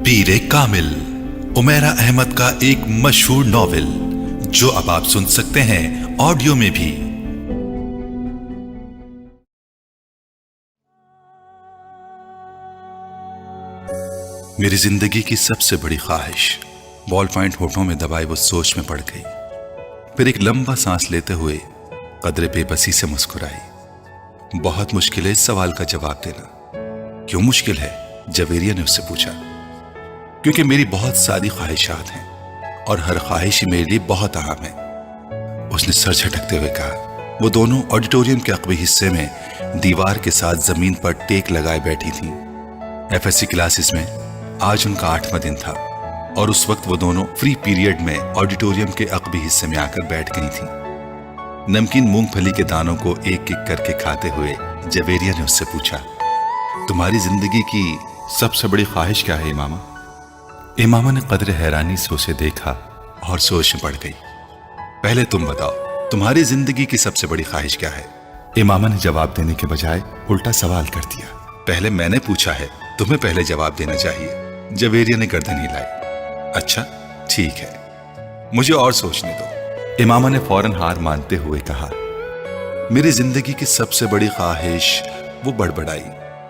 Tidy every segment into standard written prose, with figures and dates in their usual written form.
पीरे कामिल Umaira Ahmad का एक मशहूर नॉवेल जो अब आप सुन सकते हैं ऑडियो में भी। मेरी जिंदगी की सबसे बड़ी ख्वाहिश बॉल पॉइंट होठों में दबाए वो सोच में पड़ गई। फिर एक लंबा सांस लेते हुए कदरे बेबसी से मुस्कुराई। बहुत मुश्किल है इस सवाल का जवाब देना। क्यों मुश्किल है? जवेरिया ने उससे पूछा। क्योंकि मेरी बहुत सारी ख्वाहिशात हैं और हर ख्वाहिश मेरे लिए बहुत अहम है, उसने सर झटकते हुए कहा। वो दोनों ऑडिटोरियम के अकबी हिस्से में दीवार के साथ जमीन पर टेक लगाए बैठी थीं। एफएससी क्लासेस में आज उनका 8वां दिन था और उस वक्त वो दोनों फ्री पीरियड में ऑडिटोरियम के अकबी हिस्से में आकर बैठ गई थीं। नमकीन मूंगफली के दानों को एक एक करके खाते हुए जवेरिया ने उससे पूछा, तुम्हारी जिंदगी की सबसे बड़ी ख्वाहिश क्या है इमामा? इमामा ने कदरे हैरानी से उसे देखा और सोच में पड़ गई। पहले तुम बताओ, तुम्हारी जिंदगी की सबसे बड़ी ख्वाहिश क्या है? इमामा ने जवाब देने के बजाय उल्टा सवाल कर दिया। पहले मैंने पूछा है, तुम्हें पहले जवाब देना चाहिए। जवेरिया ने गर्दन हिलाई। अच्छा ठीक है, मुझे और सोचने दो। इमामा ने फौरन हार मानते हुए कहा, मेरी जिंदगी की सबसे बड़ी ख्वाहिश, वो बड़बड़ाई।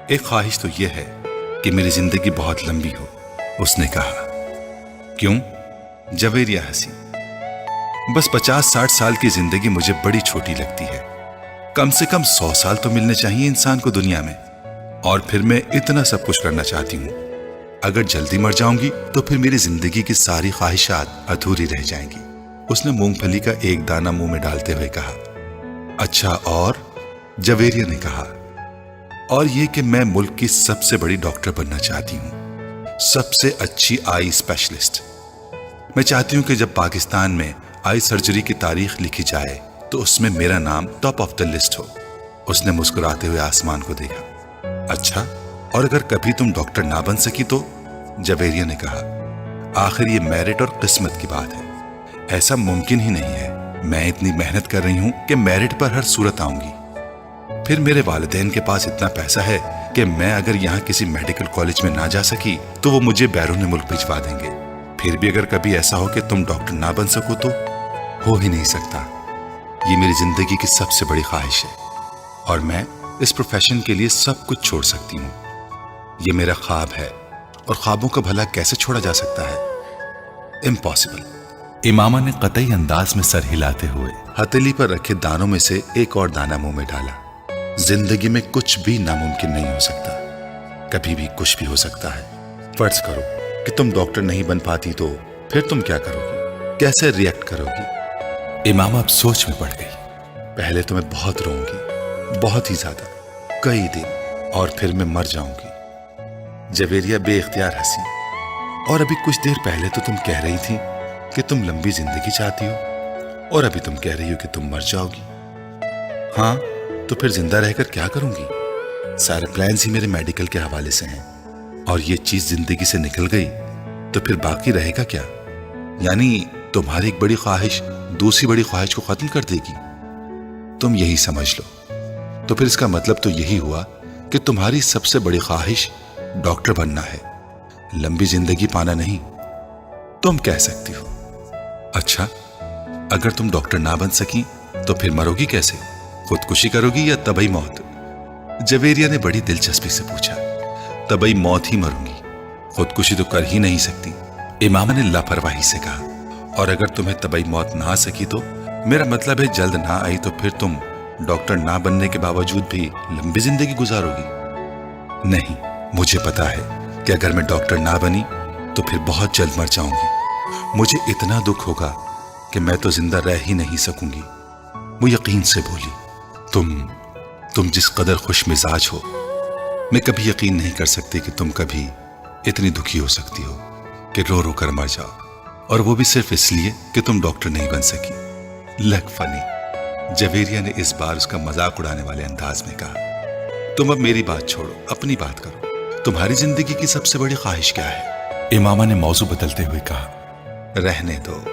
एक ख्वाहिश तो यह है कि मेरी जिंदगी बहुत लंबी हो, उसने कहा। क्यों? जवेरिया हंसी। बस 50-60 साल की जिंदगी मुझे बड़ी छोटी लगती है। कम से कम 100 साल तो मिलने चाहिए इंसान को दुनिया में, और फिर मैं इतना सब कुछ करना चाहती हूँ। अगर जल्दी मर जाऊंगी तो फिर मेरी जिंदगी की सारी ख्वाहिशात अधूरी रह जाएंगी। उसने मूंगफली का एक दाना मुंह में डालते हुए कहा। अच्छा और? जवेरिया ने कहा। और ये कि मैं मुल्क की सबसे बड़ी डॉक्टर बनना चाहती हूँ, सबसे अच्छी आई स्पेशलिस्ट। मैं चाहती हूँ कि जब पाकिस्तान में आई सर्जरी की तारीख लिखी जाए तो उसमें मेरा नाम टॉप ऑफ द लिस्ट हो। उसने मुस्कुराते हुए आसमान को देखा। अच्छा, और अगर कभी तुम डॉक्टर ना बन सकी तो? जवेरिया ने कहा। आखिर ये मेरिट और किस्मत की बात है, ऐसा मुमकिन ही नहीं है। मैं इतनी मेहनत कर रही हूँ कि मेरिट पर हर सूरत आऊंगी। फिर मेरे वालिदैन के पास इतना पैसा है कि मैं अगर यहाँ किसी मेडिकल कॉलेज में ना जा सकी तो वो मुझे बैरून मुल्क भिजवा देंगे। फिर भी अगर कभी ऐसा हो कि तुम डॉक्टर ना बन सको तो? हो ही नहीं सकता। ये मेरी जिंदगी की सबसे बड़ी ख्वाहिश है और मैं इस प्रोफेशन के लिए सब कुछ छोड़ सकती हूँ। ये मेरा ख्वाब है और ख्वाबों का भला कैसे छोड़ा जा सकता है? इम्पॉसिबल। इमामा ने कतई अंदाज में सर हिलाते हुए हथेली पर रखे दानों में से एक और दाना मुंह में डाला। जिंदगी में कुछ भी नामुमकिन नहीं हो सकता, कभी भी कुछ भी हो सकता है। फर्ज करो कि तुम डॉक्टर नहीं बन पाती तो फिर तुम क्या करोगी? कैसे रिएक्ट करोगी? इमामा अब सोच में पड़ गई। पहले तो मैं बहुत रोऊंगी, बहुत ही ज्यादा, कई दिन, और फिर मैं मर जाऊंगी। जवेरिया बेइख्तियार हंसी। और अभी कुछ देर पहले तो तुम कह रही थी कि तुम लंबी जिंदगी चाहती हो, और अभी तुम कह रही हो कि तुम मर जाओगी। हाँ, तो फिर जिंदा रहकर क्या करूंगी? सारे प्लान्स ही मेरे मेडिकल के हवाले से हैं, और ये चीज जिंदगी से निकल गई तो फिर बाकी रहेगा क्या? यानी तुम्हारी एक बड़ी ख्वाहिश दूसरी बड़ी ख्वाहिश को खत्म कर देगी। तुम यही समझ लो। तो फिर इसका मतलब तो यही हुआ कि तुम्हारी सबसे बड़ी ख्वाहिश डॉक्टर बनना है, लंबी जिंदगी पाना नहीं। तुम कह सकती हो। अच्छा, अगर तुम डॉक्टर ना बन सकी तो फिर मरोगी कैसे? खुदकुशी करोगी या तबई मौत? जवेरिया ने बड़ी दिलचस्पी से पूछा। तबई मौत ही मरूंगी, खुदकुशी तो कर ही नहीं सकती, इमामा ने लापरवाही से कहा। और अगर तुम्हें तबई मौत ना आ सकी तो? मेरा मतलब है जल्द ना आई तो फिर तुम डॉक्टर ना बनने के बावजूद भी लंबी जिंदगी गुजारोगी। नहीं, मुझे पता है कि अगर मैं डॉक्टर ना बनी तो फिर बहुत जल्द मर जाऊंगी। मुझे इतना दुख होगा कि मैं तो जिंदा रह ही नहीं सकूंगी। वो यकीन से बोली। तुम जिस कदर खुश मिजाज हो, मैं कभी यकीन नहीं कर सकती कि तुम कभी इतनी दुखी हो सकती हो कि रो रो कर मर जाओ, और वो भी सिर्फ इसलिए कि तुम डॉक्टर नहीं बन सकी। लग फनी। जवेरिया ने इस बार उसका मजाक उड़ाने वाले अंदाज में कहा। तुम अब मेरी बात छोड़ो, अपनी बात करो। तुम्हारी जिंदगी की सबसे बड़ी ख्वाहिश क्या है? इमामा ने मौजू बदलते हुए कहा। रहने दो।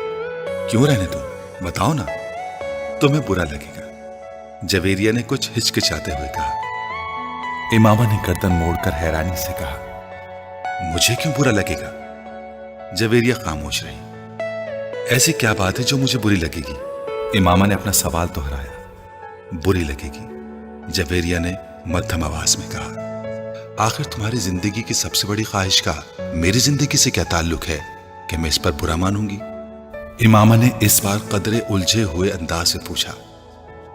क्यों रहने दो? बताओ ना, तुम्हें बुरा लगेगा। जवेरिया ने कुछ हिचकिचाते हुए कहा। इमामा ने गर्दन मोड़कर हैरानी से कहा, مجھے کیوں برا لگے گا؟ جویریہ خاموش رہی۔ ایسی کیا بات ہے جو مجھے بری لگے گی؟ امامہ نے اپنا سوال دہرایا۔ بری لگے گی، جویریہ نے مدھم آواز میں کہا۔ آخر تمہاری زندگی کی سب سے بڑی خواہش کا میری زندگی سے کیا تعلق ہے کہ میں اس پر برا مانوں گی؟ امامہ نے اس بار قدرے الجھے ہوئے انداز سے پوچھا۔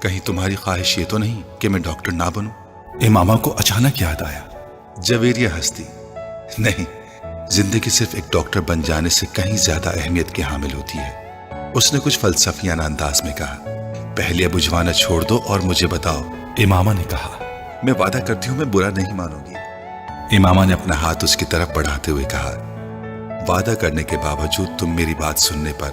کہیں تمہاری خواہش یہ تو نہیں کہ میں ڈاکٹر نہ بنوں؟ امامہ کو اچانک یاد آیا۔ جویریہ ہنسی۔ نہیں، زندگی صرف ایک ڈاکٹر بن جانے سے کہیں زیادہ اہمیت کی حامل ہوتی ہے۔ اس نے کچھ فلسفیانہ انداز میں کہا۔ پہلے بجھوانا چھوڑ دو اور مجھے بتاؤ، امامہ نے کہا۔ میں وعدہ کرتی ہوں میں برا نہیں مانوں گی، امامہ نے اپنا ہاتھ اس کی طرف بڑھاتے ہوئے کہا۔ وعدہ کرنے کے باوجود تم میری بات سننے پر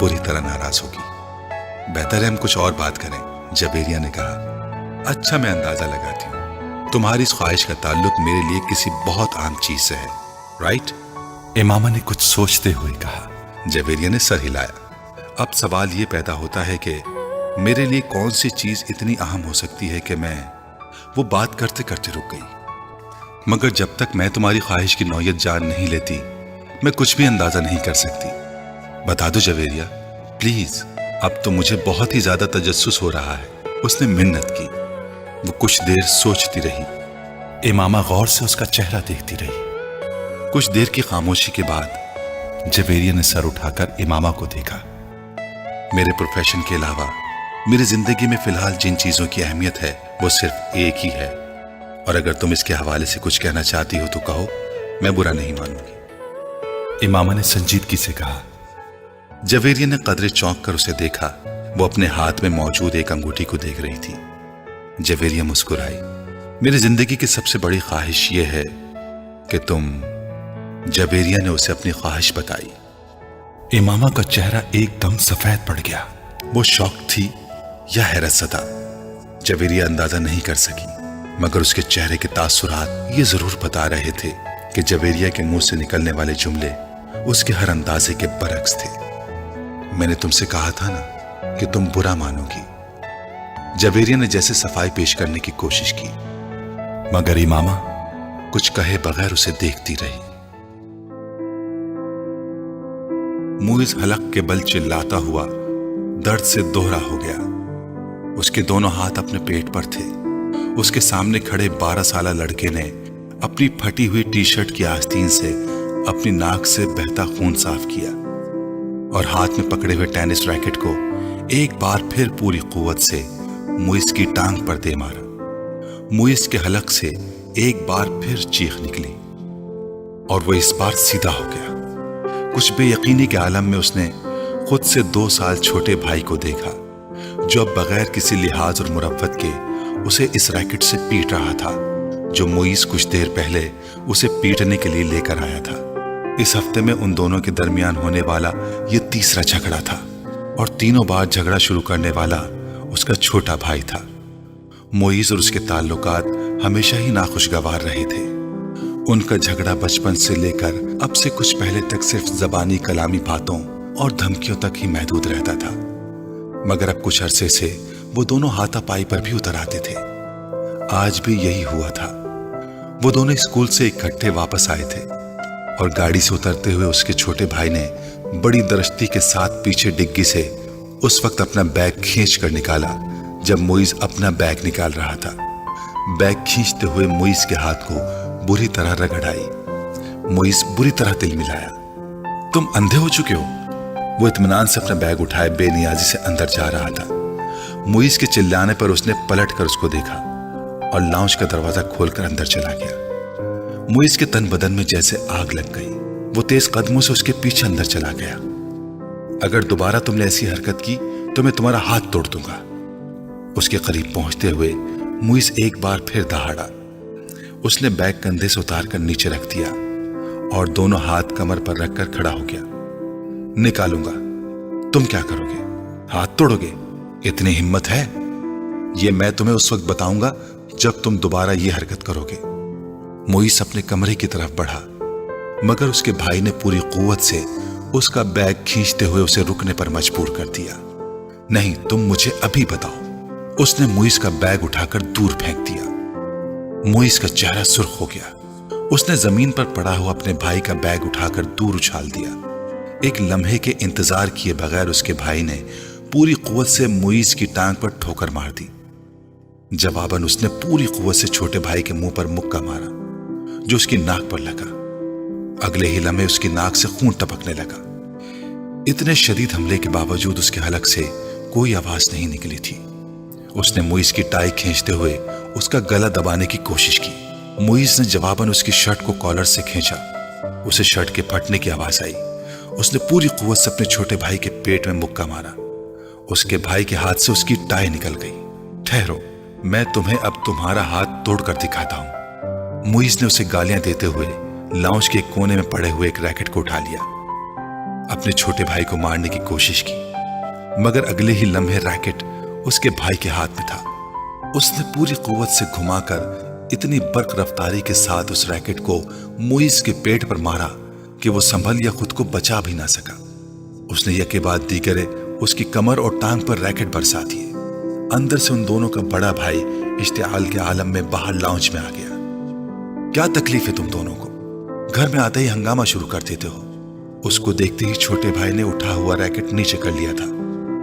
بری طرح ناراض ہوگی۔ بہتر ہے ہم کچھ اور بات کریں، جویریہ نے کہا۔ اچھا، میں اندازہ لگاتی ہوں تمہاری اس خواہش کا تعلق میرے لیے کسی بہت عام چیز سے ہے، رائٹ؟ امامہ نے کچھ سوچتے ہوئے کہا۔ جویریہ نے سر ہلایا۔ اب سوال یہ پیدا ہوتا ہے کہ میرے لیے کون سی چیز اتنی اہم ہو سکتی ہے کہ میں وہ بات کرتے کرتے رک گئی۔ مگر جب تک میں تمہاری خواہش کی نوعیت جان نہیں لیتی میں کچھ بھی اندازہ نہیں کر سکتی۔ بتا دو جویریہ، پلیز۔ اب تو مجھے بہت ہی زیادہ تجسس ہو رہا ہے، اس نے منت کی۔ وہ کچھ دیر سوچتی رہی۔ امامہ غور سے اس کا چہرہ دیکھتی رہی۔ کچھ دیر کی خاموشی کے بعد جویریہ نے سر اٹھا کر امامہ کو دیکھا۔ میرے پروفیشن کے علاوہ میری زندگی میں فی الحال جن چیزوں کی اہمیت ہے وہ صرف ایک ہی ہے، اور اگر تم اس کے حوالے سے کچھ کہنا چاہتی ہو تو کہو، میں برا نہیں مانوں گی، امامہ نے سنجیدگی سے کہا۔ جویریہ نے قدرے چونک کر اسے دیکھا۔ وہ اپنے ہاتھ میں موجود ایک انگوٹھی کو دیکھ رہی تھی۔ جویریہ مسکرائی۔ میری زندگی کی سب سے بڑی خواہش یہ ہے کہ تم، جویریہ نے اسے اپنی خواہش بتائی۔ امامہ کا چہرہ ایک دم سفید پڑ گیا۔ وہ شوق تھی یا حیرت زدہ، جویریہ اندازہ نہیں کر سکی، مگر اس کے چہرے کے تاثرات یہ ضرور بتا رہے تھے کہ جویریہ کے منہ سے نکلنے والے جملے اس کے ہر اندازے کے برعکس تھے۔ میں نے تم سے کہا تھا نا کہ تم برا مانو گی، جویریہ نے جیسے صفائی پیش کرنے کی کوشش کی، مگر امامہ کچھ کہے بغیر اسے دیکھتی رہی۔ موئز حلق کے بل چلاتا ہوا درد سے دوہرا ہو گیا۔ اس کے دونوں ہاتھ اپنے پیٹ پر تھے۔ اس کے سامنے کھڑے 12 سالہ لڑکے نے اپنی پھٹی ہوئی ٹی شرٹ کی آستین سے اپنی ناک سے بہتا خون صاف کیا اور ہاتھ میں پکڑے ہوئے ٹینس ریکٹ کو ایک بار پھر پوری قوت سے موئز کی ٹانگ پر دے مارا۔ موئز کے حلق سے ایک بار پھر چیخ نکلی اور وہ اس بار سیدھا ہو گیا۔ کچھ بے یقینی کے عالم میں اس نے خود سے 2 سال چھوٹے بھائی کو دیکھا جو اب بغیر کسی لحاظ اور مروت کے اسے اس ریکٹ سے پیٹ رہا تھا جو موئز کچھ دیر پہلے اسے پیٹنے کے لیے لے کر آیا تھا۔ اس ہفتے میں ان دونوں کے درمیان ہونے والا یہ تیسرا جھگڑا تھا اور تینوں بار جھگڑا شروع کرنے والا اس کا چھوٹا بھائی تھا۔ موئز اور اس کے تعلقات ہمیشہ ہی ناخوشگوار رہے تھے۔ ان کا جھگڑا بچپن سے لے کر اب سے کچھ پہلے تک صرف زبانی کلامی باتوں اور دھمکیوں تک ہی محدود رہتا تھا، مگر اب کچھ عرصے سے وہ دونوں ہاتھا پائی پر بھی اتر آتے تھے۔ آج بھی یہی ہوا تھا۔ وہ دونوں اسکول سے اکٹھے واپس آئے تھے اور گاڑی سے اترتے ہوئے اس کے چھوٹے بھائی نے بڑی درستی کے ساتھ پیچھے ڈگی سے اس وقت اپنا بیگ کھینچ کر نکالا جب موئز اپنا بیگ نکال رہا تھا۔ بیگ کھینچتے ہوئے موئز کے ہاتھ کو بری طرح رگڑ آئی۔ موئز بری طرح دل ملایا۔ تم اندھے ہو چکے ہو؟ وہ اطمینان سے اپنا بیگ اٹھائے بے نیازی سے اندر جا رہا تھا۔ موئز کے چلانے پر اس نے پلٹ کر اس کو دیکھا اور لاؤنج کا دروازہ کھول کر اندر چلا گیا۔ موئز کے تن بدن میں جیسے آگ لگ گئی۔ وہ تیز قدموں سے اس کے پیچھے اندر چلا گیا۔ اگر دوبارہ تم نے ایسی حرکت کی تو میں تمہارا ہاتھ توڑ دوں گا۔ اس کے قریب پہنچتے ہوئے موئز ایک بار پھر دہاڑا۔ اس نے بیگ کندھے سے اتار کر نیچے رکھ دیا اور دونوں ہاتھ کمر پر رکھ کر کھڑا ہو گیا۔ نکالوں گا۔ تم کیا کرو گے؟ ہاتھ توڑو گے؟ اتنی ہمت ہے؟ یہ میں تمہیں اس وقت بتاؤں گا جب تم دوبارہ یہ حرکت کرو گے۔ موئز اپنے کمرے کی طرف بڑھا، مگر اس کے بھائی نے پوری قوت سے اس کا بیگ کھینچتے ہوئے اسے رکنے پر مجبور کر دیا۔ نہیں، تم مجھے ابھی بتاؤ۔ اس نے موئز کا بیگ اٹھا کر دور پھینک دیا۔ موئز کا چہرہ سرخ ہو گیا۔ اس نے زمین پر پڑا ہوا اپنے بھائی کا بیگ اٹھا کر دور اچھال دیا۔ ایک لمحے کے انتظار کیے بغیر اس کے بھائی نے پوری قوت سے معیز کی ٹانگ پر ٹھوکر مار دی۔ جواباً اس نے پوری قوت سے چھوٹے بھائی کے منہ پر مکہ مارا جو اس کی ناک پر لگا۔ اگلے ہی لمحے اس کی ناک سے خون ٹپکنے لگا۔ اتنے شدید حملے کے باوجود اس کے حلق سے کوئی آواز نہیں نکلی تھی۔ اس نے معیز کی ٹائی کھینچتے ہوئے اس کا گلا دبانے کی کوشش کی۔ معیز نے جواباً اس کی شرٹ کو کالر سے کھینچا۔ اسے شرٹ کے پھٹنے کی آواز آئی۔ اس نے پوری قوت سے اپنے چھوٹے بھائی کے پیٹ میں مکہ مارا۔ اس کے بھائی کے ہاتھ سے اس کی ٹائی نکل گئی۔ ٹھہرو، میں تمہیں اب تمہارا ہاتھ توڑ کر دکھاتا ہوں۔ معیز نے اسے گالیاں دیتے ہوئے لاؤنج کے کونے میں پڑے ہوئے ایک ریکٹ کو اٹھا لیا۔ اپنے چھوٹے بھائی کو مارنے کی کوشش کی، مگر اگلے ہی لمحے ریکٹ اس کے بھائی کے ہاتھ میں تھا۔ اس نے پوری قوت سے گھما کر اتنی برق رفتاری کے ساتھ اس ریکٹ کو معیز کے پیٹ پر مارا کہ وہ سنبھل یا خود کو بچا بھی نہ سکا۔ اس نے یکے بعد دیگرے اس کی کمر اور ٹانگ پر ریکٹ برسا دیے۔ اندر سے ان دونوں کا بڑا بھائی اشتعال کے عالم میں باہر لاؤنج میں آ گیا۔ کیا تکلیف ہے تم دونوں کو؟ گھر میں آتے ہی ہنگامہ شروع کر دیتے ہو۔ اس کو دیکھتے ہی چھوٹے بھائی نے اٹھا ہوا ریکٹ نیچے کر لیا تھا۔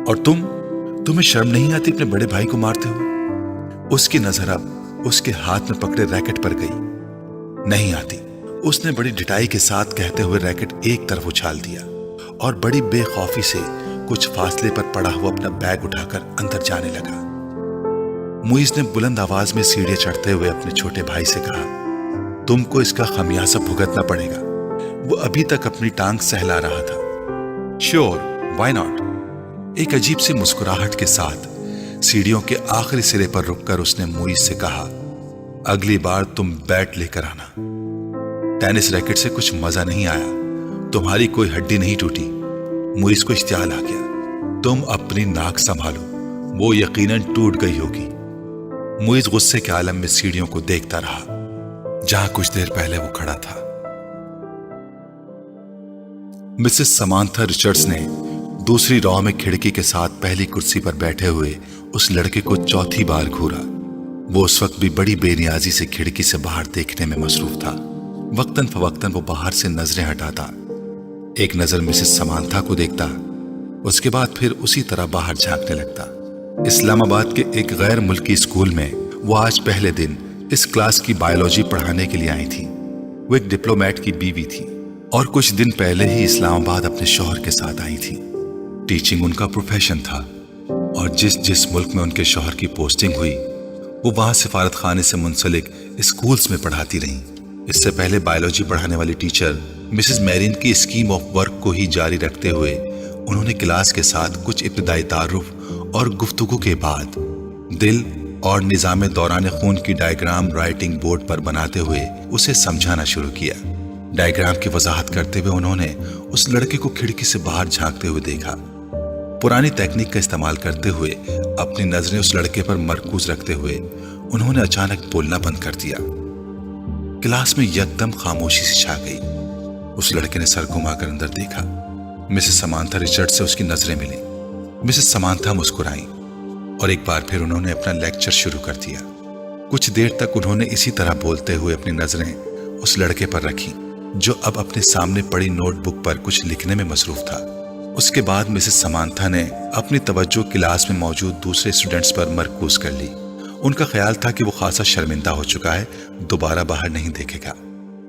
اور تمہیں شرم نہیں آتی اپنے بڑے بھائی کو مارتے ہو؟ اس کی نظر اب اس کے ہاتھ میں پکڑے ریکٹ پر گئی۔ نہیں آتی، اس نے بڑی ڈٹائی کے ساتھ کہتے ہوئے ریکٹ ایک طرف اچھال دیا اور بڑی بے خوفی سے کچھ فاصلے پر پڑا ہوا اپنا بیگ اٹھا کر اندر جانے لگا۔ معیز نے بلند آواز میں سیڑھیاں چڑھتے ہوئے اپنے چھوٹے بھائی سے کہا، تم کو اس کا خمیازہ بھگتنا پڑے گا۔ وہ ابھی تک اپنی ٹانگ سہلا رہا تھا۔ Sure, why not? ایک عجیب سی مسکراہٹ کے ساتھ سیڑھیوں کے آخری سرے پر رک کر اس نے معیز سے کہا، اگلی بار تم بیٹ لے کر آنا۔ ٹینس ریکٹ سے کچھ مزہ نہیں آیا، تمہاری کوئی ہڈی نہیں ٹوٹی۔ معیز کو اشتعال آ گیا، تم اپنی ناک سنبھالو، وہ یقیناً ٹوٹ گئی ہوگی۔ معیز غصے کے عالم میں سیڑھیوں کو دیکھتا رہا جہاں کچھ دیر پہلے وہ کھڑا تھا۔ مسز سمانتھا رچرڈز نے دوسری رو میں کھڑکی کے ساتھ پہلی کرسی پر بیٹھے ہوئے اس لڑکے کو چوتھی بار گھورا۔ وہ اس وقت بھی بڑی بے نیازی سے کھڑکی سے باہر دیکھنے میں مصروف تھا۔ وقتاً فوقتاً وہ باہر سے نظریں ہٹاتا، ایک نظر مسز سمانتھا کو دیکھتا، اس کے بعد پھر اسی طرح باہر جھانکنے لگتا۔ اسلام آباد کے ایک غیر ملکی اسکول میں وہ آج پہلے دن اس کلاس کی بایولوجی پڑھانے کے لیے آئی تھی۔ وہ ایک ڈپلومیٹ کی بیوی تھی اور کچھ دن پہلے ہی اسلام آباد اپنے شوہر کے ساتھ آئی تھی۔ ٹیچنگ ان کا پروفیشن تھا اور جس ملک میں ان کے شوہر کی پوسٹنگ ہوئی وہ وہاں سفارت خانے سے منسلک اسکولز میں پڑھاتی رہیں۔ اس سے پہلے بایولوجی پڑھانے والی ٹیچر مسز میرین کی اسکیم آف ورک کو ہی جاری رکھتے ہوئے انہوں نے کلاس کے ساتھ کچھ ابتدائی تعارف اور گفتگو کے بعد دل اور نظام دوران خون کی ڈائیگرام رائٹنگ بورڈ پر بناتے ہوئے اسے سمجھانا شروع کیا۔ ڈائیگرام کی وضاحت کرتے ہوئے انہوں نے اس لڑکے کو کھڑکی سے باہر جھانکتے ہوئے دیکھا۔ پرانی تکنیک کا استعمال کرتے ہوئے اپنی نظریں اس لڑکے پر مرکوز رکھتے ہوئے انہوں نے اچانک بولنا بند کر دیا۔ کلاس میں یکدم خاموشی سی چھا گئی۔ اس لڑکے نے سر گھما کر اندر دیکھا۔ مسز سمانتھا رچرڈ سے اس کی نظریں ملیں۔ مسز سمانتھا مسکرائیں اور ایک بار پھر انہوں نے اپنا لیکچر شروع کر دیا۔ کچھ دیر تک انہوں نے اسی طرح بولتے ہوئے اپنی نظریں اس لڑکے پر رکھی جو اب اپنے سامنے پڑی نوٹ بک پر کچھ لکھنے میں مصروف تھا۔ اس کے بعد مسز سمانتھا نے اپنی توجہ کلاس میں موجود دوسرے اسٹوڈنٹس پر مرکوز کر لی۔ ان کا خیال تھا کہ وہ خاصا شرمندہ ہو چکا ہے، دوبارہ باہر نہیں دیکھے گا،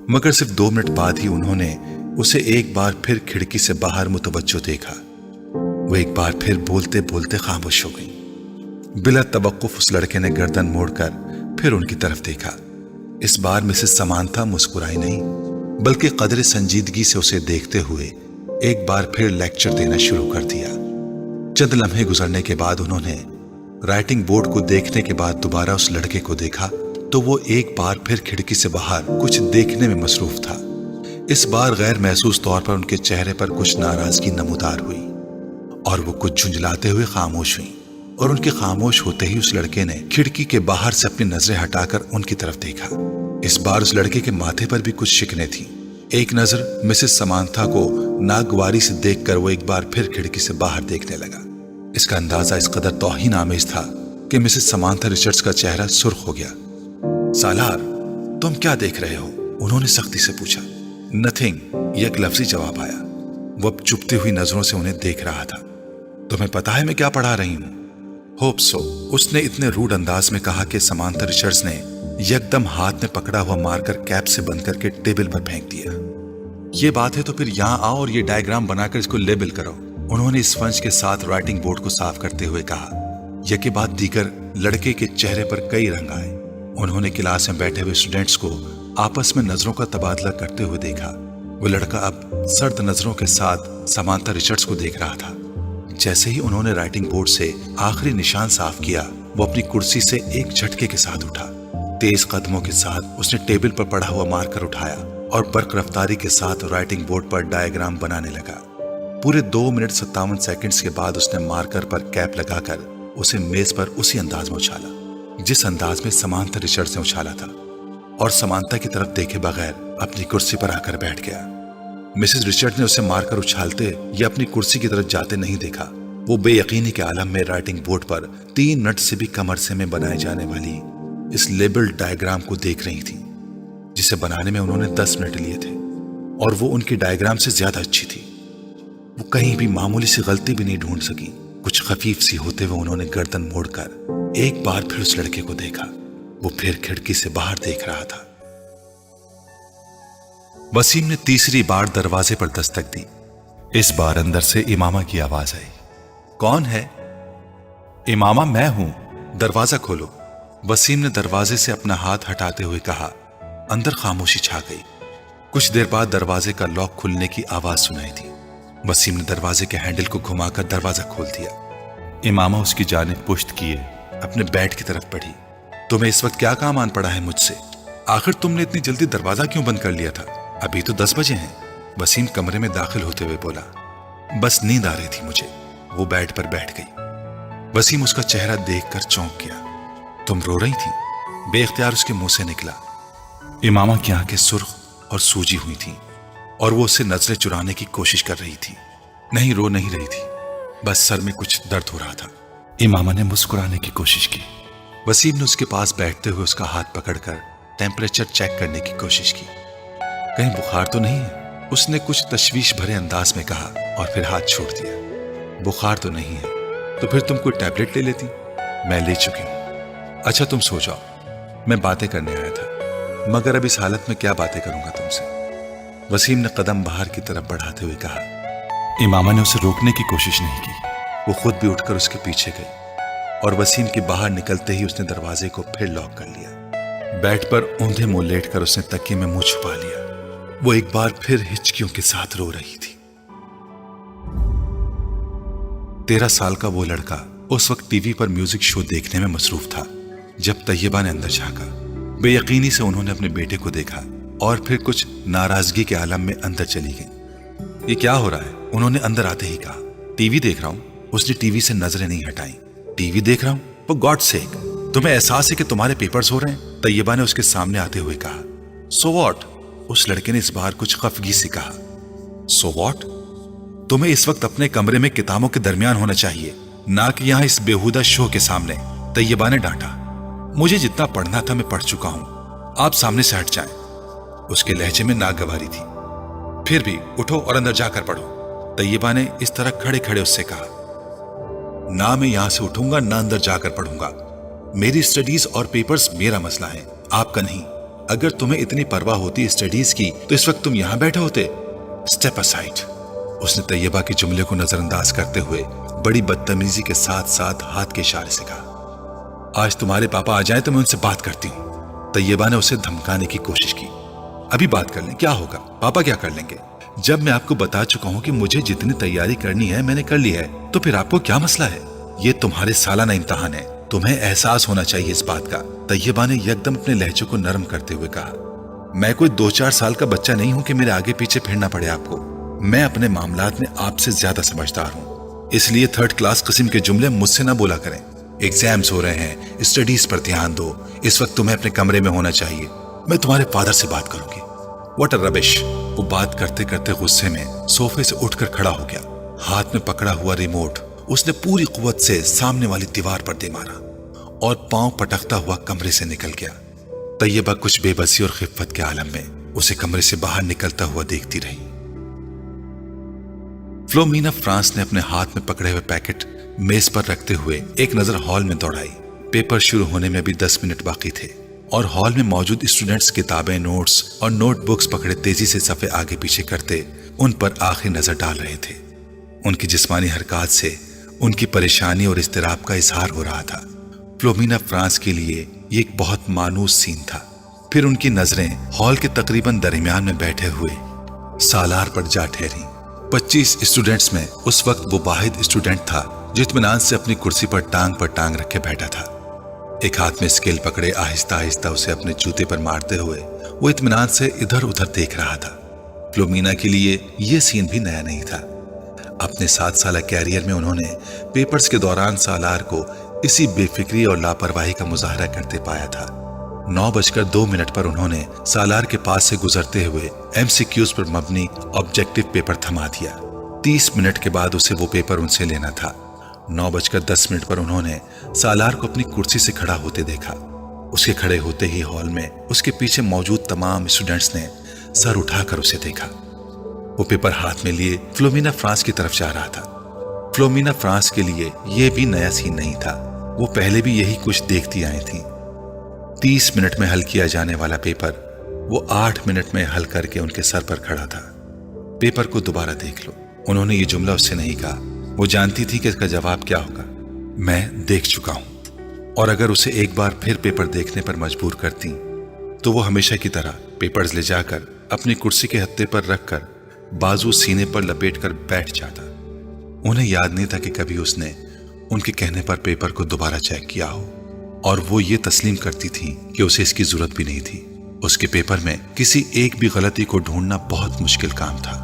مگر صرف 2 منٹ بعد ہی انہوں نے اسے ایک بار پھر کھڑکی سے باہر متوجہ دیکھا۔ وہ ایک بار پھر بولتے بولتے خاموش ہو گئی۔ بلا توقف اس لڑکے نے گردن موڑ کر پھر ان کی طرف دیکھا۔ اس بار مسز سمانتھا مسکرائی نہیں بلکہ قدر سنجیدگی سے اسے دیکھتے ہوئے ایک بار پھر لیکچر دینا شروع کر دیا۔ چند لمحے گزرنے کے بعد انہوں نے رائٹنگ بورڈ کو دیکھنے کے بعد دوبارہ اس لڑکے کو دیکھا تو وہ ایک بار پھر کھڑکی سے باہر کچھ دیکھنے میں مصروف تھا۔ اس بار غیر محسوس طور پر ان کے چہرے پر کچھ ناراضگی نمودار ہوئی اور وہ کچھ جھنجھلاتے ہوئے خاموش ہوئی، اور ان کے خاموش ہوتے ہی اس لڑکے نے کھڑکی کے باہر سے اپنی نظریں ہٹا کر ان کی طرف دیکھا۔ اس بار اس لڑکے کے ماتھے پر بھی کچھ شکنیں تھیں۔ ایک نظر مسز سمانتھا کو ناگواری سے دیکھ کر وہ ایک بار پھر کھڑکی سے باہر دیکھنے لگا۔ اس کا اندازہ اس قدر توہین آمیز تھا کہ مسز سمانتھا رچرڈز کا چہرہ سرخ ہو گیا۔ سالار، تم کیا دیکھ رہے ہو؟ उन्होंने सख्ती से पूछा। नथिंग, ये एक लफ्जी जवाब आया। वो अब चुपती हुई नजरों से उन्हें देख रहा था। तुम्हें पता है मैं क्या पढ़ा रही हूं? होप सो, उसने इतने रूड अंदाज में कहा कि समांथा रिचर्ड्स ने एकदम हाथ में पकड़ा हुआ मार्कर कैप से बंद करके टेबल पर फेंक दिया। ये बात है तो फिर यहाँ आओ और ये डायग्राम बनाकर इसको लेबल करो, उन्होंने स्पंज के साथ राइटिंग बोर्ड को साफ करते हुए कहा। यके बाद दीगर लड़के के चेहरे पर कई रंग आए। उन्होंने क्लास में बैठे हुए स्टूडेंट्स को आपस में नजरों का तबादला करते हुए देखा। वो लड़का अब सर्द नजरों के साथ समांथा रिचर्ड्स को देख रहा था। जैसे ही उन्होंने राइटिंग बोर्ड से आखिरी निशान साफ किया, वो अपनी कुर्सी से एक झटके के साथ उठा। तेज कदमों के साथ उसने टेबल पर पड़ा हुआ मार्कर उठाया और बर्क रफ्तारी के साथ राइटिंग बोर्ड पर डायग्राम बनाने लगा। पूरे 2 मिनट 57 सेकंड्स के बाद उसने मार्कर पर कैप लगाकर उसे मेज पर उसी अंदाज में उछाला जिस अंदाज में समांथा रिचर्ड्स ने उछाला था, और समांथा की तरफ देखे बगैर अपनी कुर्सी पर आकर बैठ गया। मिसेस रिचर्ड ने उसे मारकर उछालते या अपनी कुर्सी की तरफ जाते नहीं देखा। वो बेयकीनी के आलम में राइटिंग बोर्ड पर 3 मिनट से भी कम अरसे में बनाए जाने वाली इस लेबल्ड डायग्राम को देख रही थी, जिसे बनाने में उन्होंने 10 मिनट लिए थे, और वो उनकी डायग्राम से ज्यादा अच्छी थी। वो कहीं भी मामूली सी गलती भी नहीं ढूंढ सकी। कुछ खफीफ सी होते हुए उन्होंने गर्दन मोड़कर एक बार फिर उस लड़के को देखा। वो फिर खिड़की से बाहर देख रहा था। वसीम ने तीसरी बार दरवाजे पर दस्तक दी। इस बार अंदर से इमामा की आवाज आई। कौन है? इमामा, मैं हूं, दरवाजा खोलो। वसीम ने दरवाजे से अपना हाथ हटाते हुए कहा। अंदर खामोशी छा गई। कुछ देर बाद दरवाजे का लॉक खुलने की आवाज सुनाई थी। वसीम ने दरवाजे के हैंडल को घुमाकर दरवाजा खोल दिया। इमामा उसकी जानिब पुश्त किए अपने बेड की तरफ बढ़ी। तुम्हें इस वक्त क्या काम आन पड़ा है मुझसे? आखिर तुमने इतनी जल्दी दरवाजा क्यों बंद कर लिया था? अभी तो 10 बजे हैं। वसीम कमरे में दाखिल होते हुए बोला। बस नींद आ रही थी मुझे। वो बेड पर बैठ गई। वसीम उसका चेहरा देखकर चौंक गया। तुम रो रही थी? बेख्तियार उसके मुंह से निकला। इमामा की आंखें सुर्ख और सूजी हुई थी और वो उससे नजरें चुराने की कोशिश कर रही थी। नहीं, रो नहीं रही थी, बस सर में कुछ दर्द हो रहा था। इमामा ने मुस्कुराने की कोशिश की। वसीम ने उसके पास बैठते हुए उसका हाथ पकड़कर टेम्परेचर चेक करने की कोशिश की। कहीं बुखार तो नहीं है? उसने कुछ तशवीश भरे अंदाज में कहा और फिर हाथ छोड़ दिया। बुखार तो नहीं है, तो फिर तुम कोई टैबलेट ले लेती। मैं ले चुकी हूं। अच्छा, तुम सो जाओ, मैं बातें करने आया था, मगर अब इस हालत में क्या बातें करूंगा तुमसे? वसीम ने कदम बाहर की तरफ बढ़ाते हुए कहा। इमामा ने उसे रोकने की कोशिश नहीं की। वो खुद भी उठकर उसके पीछे गई और वसीम के बाहर निकलते ही उसने दरवाजे को फिर लॉक कर लिया। बेड पर औंधे मुंह लेटकर उसने तकिए में मुंह छुपा लिया। वो एक बार फिर हिचकियों के साथ रो रही थी। 13 साल का वो लड़का उस वक्त टीवी पर म्यूजिक शो देखने में मसरूफ था जब तैयबा ने अंदर झांका। बेयकीनी से उन्होंने अपने बेटे को देखा और फिर कुछ नाराजगी के आलम में अंदर चली गई। ये क्या हो रहा है? उन्होंने अंदर आते ही कहा। टीवी देख रहा हूं। उसने टीवी से नजरें नहीं हटाई। टीवी देख रहा हूं? फॉर गॉड सेक, तुम्हें एहसास है कि तुम्हारे पेपर्स हो रहे हैं? तैयबा ने उसके सामने आते हुए कहा। So what? उस लड़के ने इस बार कुछ खफगी से कहा। So what? तुम्हें इस वक्त अपने कमरे में किताबों के दरमियान होना चाहिए, ना कि यहां इस बेहुदा शो के सामने, तैयबा ने डांटा। मुझे जितना पढ़ना था मैं पढ़ चुका हूं, आप सामने से हट जाएं। उसके लहजे में नागवारी थी। फिर भी उठो और अंदर जाकर पढ़ो, तैयबा ने इस तरह खड़े खड़े उससे कहा। ना मैं यहां से उठूंगा ना अंदर जाकर पढ़ूंगा। मेरी स्टडीज और पेपर्स मेरा मसला है, आपका नहीं। अगर तुम्हें इतनी परवाह होती स्टडीज की तो इस वक्त तुम यहां बैठे होते। Step aside. उसने तैयबा के जुमले को नजरअंदाज करते हुए बड़ी बदतमीजी के साथ साथ हाथ के इशारे से कहा। आज तुम्हारे पापा आ जाए तो मैं उनसे बात करती हूं। तैयबा ने उसे धमकाने की कोशिश की। अभी बात कर लें, क्या होगा? पापा क्या कर लेंगे? जब मैं आपको बता चुका हूं कि मुझे जितनी तैयारी करनी है मैंने कर ली है, तो फिर आपको क्या मसला है? ये तुम्हारे सालाना इम्तिहान है, तुम्हें एहसास होना चाहिए इस बात का। तैयबा ने यकदम अपने लहजे को नरम करते हुए कहा। मैं कोई 2-4 साल का बच्चा नहीं हूं कि मेरे आगे पीछे फिरना पड़े आपको। मैं अपने मामलात में आपसे ज्यादा समझदार हूं, इसलिए 3rd क्लास किस्म के जुमले मुझसे ना बोला करें। एग्जाम्स हो रहे हैं, स्टडीज पर ध्यान दो। इस वक्त तुम्हें अपने कमरे में होना चाहिए। मैं तुम्हारे फादर से बात करूंगी। What a rubbish. वो बात करते करते गुस्से में सोफे से उठकर खड़ा हो गया। हाथ में पकड़ा हुआ रिमोट उसने पूरी कुव्वत से सामने वाली दीवार पर दे मारा और पांव पटकता हुआ कमरे से निकल गया। तैयबा कुछ बेबसी और खिफ्फत के आलम में उसे कमरे से बाहर निकलता हुआ देखती रही। फ्लोमिना फ्रांस ने अपने हाथ में पकड़े हुए पैकेट मेज पर रखते हुए एक नजर हॉल में दौड़ाई। पेपर शुरू होने में अभी 10 मिनट बाकी थे और हॉल में मौजूद स्टूडेंट्स किताबें, नोट्स और नोटबुक्स पकड़े तेजी से सफे आगे पीछे करते उन पर आखिरी नजर डाल रहे थे। उनकी जिस्मानी हरकत से उनकी परेशानी और इस्तिराब का इजहार हो रहा था। फ्लोमिना फ्रांस के लिए ये एक बहुत मानूस सीन था। फिर उनकी नजरें हॉल के तकरीबन दरमियान में बैठे हुए सालार पर जा ठहरी। 25 स्टूडेंट्स में उस वक्त वो वाहिद स्टूडेंट था जो इत्मीनान से अपनी कुर्सी पर टांग रखे बैठा था। एक हाथ में स्केल पकड़े आहिस्ता आहिस्ता उसे अपने जूते पर मारते हुए वो इत्मीनान से इधर उधर देख रहा था। फ्लोमिना के लिए ये सीन भी नया नहीं था। अपने 7 साल कैरियर में उन्होंने पेपर्स के दौरान सालार को इसी बेफिक्री और लापरवाही का मुजाहरा करते पाया था। 9:02 पर उन्होंने सालार के पास से गुजरते हुए MCQs पर मबनी ऑब्जेक्टिव पेपर थमा दिया। 30 मिनट के बाद उसे वो पेपर उनसे लेना था। 9:10 पर उन्होंने सालार को अपनी कुर्सी से खड़ा होते देखा। उसके खड़े होते ही हॉल में उसके पीछे मौजूद तमाम स्टूडेंट्स ने सर उठाकर उसे देखा। वो पेपर हाथ में लिए फ्लोमिना फ्रांस की तरफ जा रहा था। फ्लोमिना फ्रांस के लिए यह भी नया सीन नहीं था। वो पहले भी यही कुछ देखती आई थी। 30 मिनट में हल किया जाने वाला पेपर वो 8 मिनट में हल करके उनके सर पर खड़ा था। पेपर को दोबारा देख लो, उन्होंने ये जुमला उससे नहीं कहा। वो जानती थी कि इसका जवाब क्या होगा। मैं देख चुका हूं। और अगर उसे एक बार फिर पेपर देखने पर मजबूर करती तो वो हमेशा की तरह पेपर्स ले जाकर अपनी कुर्सी के हत्थे पर रखकर बाजू सीने पर लपेटकर बैठ जाता। उन्हें याद नहीं था कि कभी उसने उनके कहने पर पेपर को दोबारा चेक किया हो, और वो ये तस्लीम करती थी कि उसे इसकी जरूरत भी नहीं थी। उसके पेपर में किसी एक भी गलती को ढूंढना बहुत मुश्किल काम था।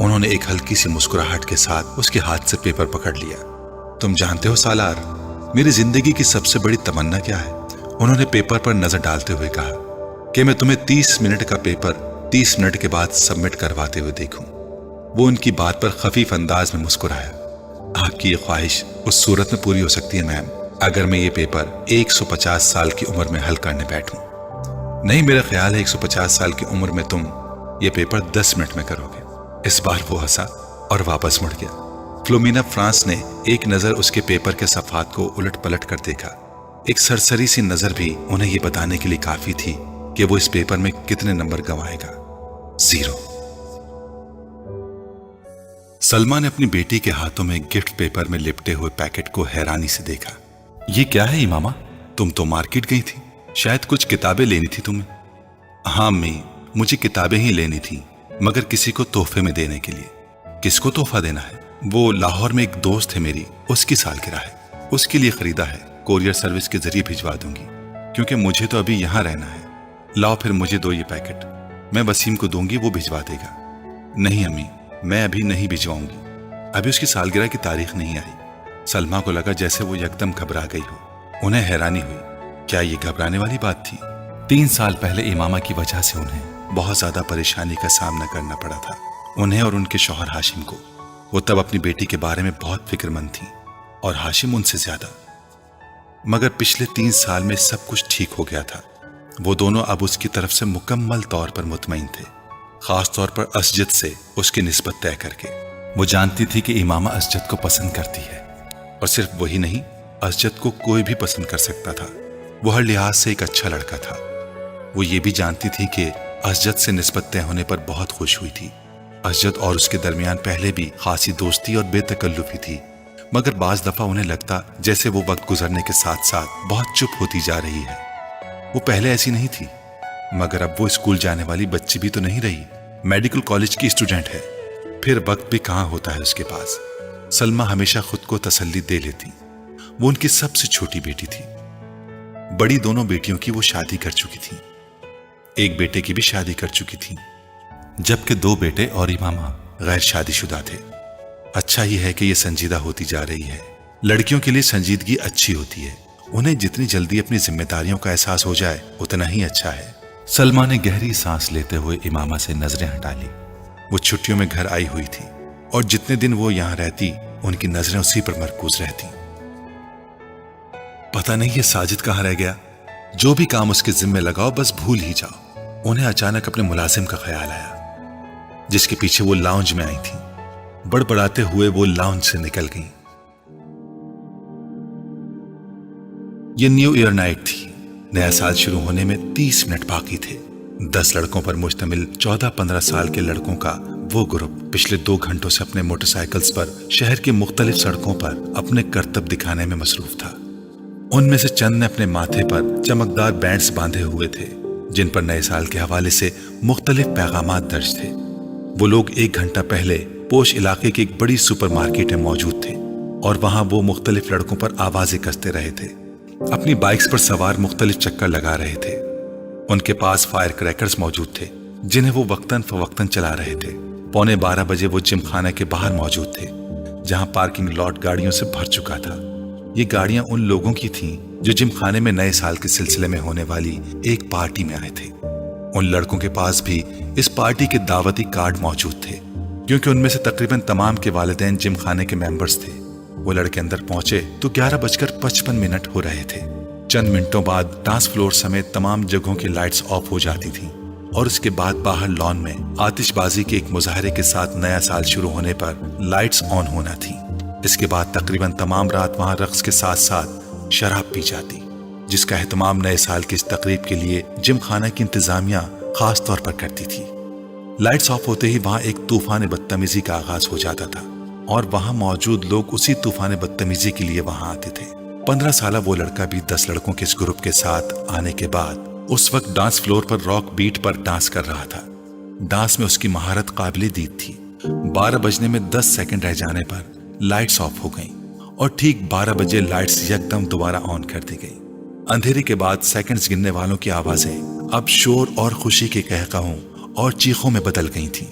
उन्होंने एक हल्की सी मुस्कुराहट के साथ उसके हाथ से पेपर पकड़ लिया। तुम जानते हो सालार, मेरी जिंदगी की सबसे बड़ी तमन्ना क्या है? उन्होंने पेपर पर नजर डालते हुए कहा कि मैं तुम्हें 30 मिनट का पेपर 30 मिनट के बाद सबमिट करवाते हुए देखूं। वो उनकी बात पर खफीफ अंदाज में मुस्कुराया। आपकी ये ख्वाहिश उस सूरत में पूरी हो सकती है मैम, अगर मैं ये पेपर 150 साल की उम्र में हल करने बैठूं। नहीं, मेरा ख्याल है 150 साल की उम्र में तुम ये पेपर 10 मिनट में करोगे। इस बार वो हंसा और वापस मुड़ गया। फ्लोमिना फ्रांस ने एक नजर उसके पेपर के सफात को उलट पलट कर देखा। एक सरसरी सी नजर भी उन्हें ये बताने के लिए काफी थी कि वो इस पेपर में कितने नंबर गंवाएगा। 0। सलमा ने अपनी बेटी के हाथों में गिफ्ट पेपर में लिपटे हुए पैकेट को हैरानी से देखा। ये क्या है इमामा? तुम तो मार्केट गई थी, शायद कुछ किताबें लेनी थी तुम्हें। हाँ अम्मी, मुझे किताबें ही लेनी थी, मगर किसी को तोहफे में देने के लिए। किसको तोहफा देना है? वो लाहौर में एक दोस्त है मेरी, उसकी सालगिरह है, उसके लिए खरीदा है। कोरियर सर्विस के जरिए भिजवा दूंगी, क्योंकि मुझे तो अभी यहाँ रहना है। लाओ फिर मुझे दो ये पैकेट, मैं वसीम को दूंगी, वो भिजवा देगा। नहीं अम्मी, मैं अभी नहीं भिजवाऊंगी, अभी उसकी सालगिरह की तारीख नहीं आई। सलमा को लगा जैसे वो यकदम घबरा गई हो। उन्हें हैरानी हुई, क्या ये घबराने वाली बात थी? 3 साल पहले इमामा की वजह से उन्हें बहुत ज्यादा परेशानी का सामना करना पड़ा था, उन्हें और उनके शौहर हाशिम को। वो तब अपनी बेटी के बारे में बहुत फिक्रमंद थी और हाशिम उनसे ज्यादा। मगर पिछले 3 साल में सब कुछ ठीक हो गया था। वो दोनों अब उसकी तरफ से मुकम्मल तौर पर मुतमईन थे, खास तौर पर असजद से उसकी निस्बत तय करके। वो जानती थी कि इमामा असजद को पसंद करती है, और सिर्फ वही नहीं, असजद को कोई भी पसंद कर सकता था। वो हर लिहाज से एक अच्छा लड़का था। वो ये भी जानती थी कि असजद से निस्बत तय होने पर बहुत खुश हुई थी। असजद और उसके दरमियान पहले भी खासी दोस्ती और बेतकल्लुफी थी, मगर बाज दफा उन्हें लगता जैसे वो वक्त गुजरने के साथ साथ बहुत चुप होती जा रही है। वो पहले ऐसी नहीं थी, मगर अब वो स्कूल जाने वाली बच्ची भी तो नहीं रही, मेडिकल कॉलेज की स्टूडेंट है। फिर वक्त भी कहाँ होता है उसके पास। सलमा हमेशा खुद को तसल्ली दे लेती। वो उनकी सबसे छोटी बेटी थी। बड़ी दोनों बेटियों की वो शादी कर चुकी थी, एक बेटे की भी शादी कर चुकी थी, जबकि 2 बेटे और इमामा गैर शादीशुदा थे। अच्छा ही है कि ये संजीदा होती जा रही है। लड़कियों के लिए संजीदगी अच्छी होती है। उन्हें जितनी जल्दी अपनी जिम्मेदारियों का एहसास हो जाए उतना ही अच्छा है। सलमा ने गहरी सांस लेते हुए इमामा से नजरें हटा ली। वो छुट्टियों में घर आई हुई थी और जितने दिन वो यहाँ रहती उनकी नजरें उसी पर मरकूज रहती। पता नहीं ये साजिद कहाँ रह गया। जो भी काम उसके जिम्मे लगाओ बस भूल ही जाओ। انہیں اچانک اپنے ملازم کا خیال آیا جس کے پیچھے وہ لاؤنج میں آئی تھی. بڑبڑاتے ہوئے وہ لاؤنج سے نکل گئیں. یہ نیو ایئر نائٹ تھی. نیا سال شروع ہونے میں 30 منٹ باقی تھے. 10 لڑکوں پر مشتمل 14-15 سال کے لڑکوں کا وہ گروپ پچھلے 2 گھنٹوں سے اپنے موٹر سائیکلز پر شہر کی مختلف سڑکوں پر اپنے کرتب دکھانے میں مصروف تھا. ان میں سے چند نے اپنے ماتھے پر چمکدار بینڈز باندھے ہوئے تھے جن پر نئے سال کے حوالے سے مختلف پیغامات درج تھے. وہ لوگ 1 گھنٹہ پہلے پوش علاقے کی ایک بڑی سپر مارکیٹ میں موجود تھے اور وہاں وہ مختلف لڑکوں پر آوازیں کستے رہے تھے. اپنی بائکس پر سوار مختلف چکر لگا رہے تھے. ان کے پاس فائر کریکرز موجود تھے جنہیں وہ وقتاً فوقتاً چلا رہے تھے. 11:15 بجے وہ جم خانہ کے باہر موجود تھے جہاں پارکنگ لاٹ گاڑیوں سے بھر چکا تھا. یہ گاڑیاں ان لوگوں کی تھیں جو جم خانے میں نئے سال کے سلسلے میں ہونے والی ایک پارٹی میں آئے تھے. ان لڑکوں کے پاس بھی اس پارٹی کے دعوتی کارڈ موجود تھے کیونکہ ان میں سے تقریباً تمام کے والدین جم خانے کے ممبرز تھے. وہ لڑکے اندر پہنچے تو 11:55 ہو رہے تھے. چند منٹوں بعد ڈانس فلور سمیت تمام جگہوں کی لائٹس آف ہو جاتی تھیں اور اس کے بعد باہر لان میں آتش بازی کے ایک مظاہرے کے ساتھ نیا سال شروع ہونے پر لائٹس آن ہونا تھی. اس کے بعد تقریباً تمام رات وہاں رقص کے ساتھ ساتھ شراب پی جاتی جس کا اہتمام نئے سال کی اس تقریب کے لیے جم خانہ کی انتظامیہ خاص طور پر کرتی تھی. لائٹس آف ہوتے ہی وہاں ایک طوفان بدتمیزی کا آغاز ہو جاتا تھا اور وہاں موجود لوگ اسی طوفان بدتمیزی کے لیے وہاں آتے تھے. 15 سالہ وہ لڑکا بھی 10 لڑکوں کے اس گروپ کے ساتھ آنے کے بعد اس وقت ڈانس فلور پر راک بیٹ پر ڈانس کر رہا تھا. ڈانس میں اس کی مہارت قابل دید تھی. 12 بجنے میں 10 سیکنڈ رہ جانے پر لائٹس آف ہو گئیں اور ٹھیک 12 بجے لائٹس یکدم دوبارہ آن کر دی گئیں. اندھیرے کے بعد سیکنڈز گننے والوں کی آوازیں اب شور اور خوشی کے قہقہوں اور چیخوں میں بدل گئی تھیں.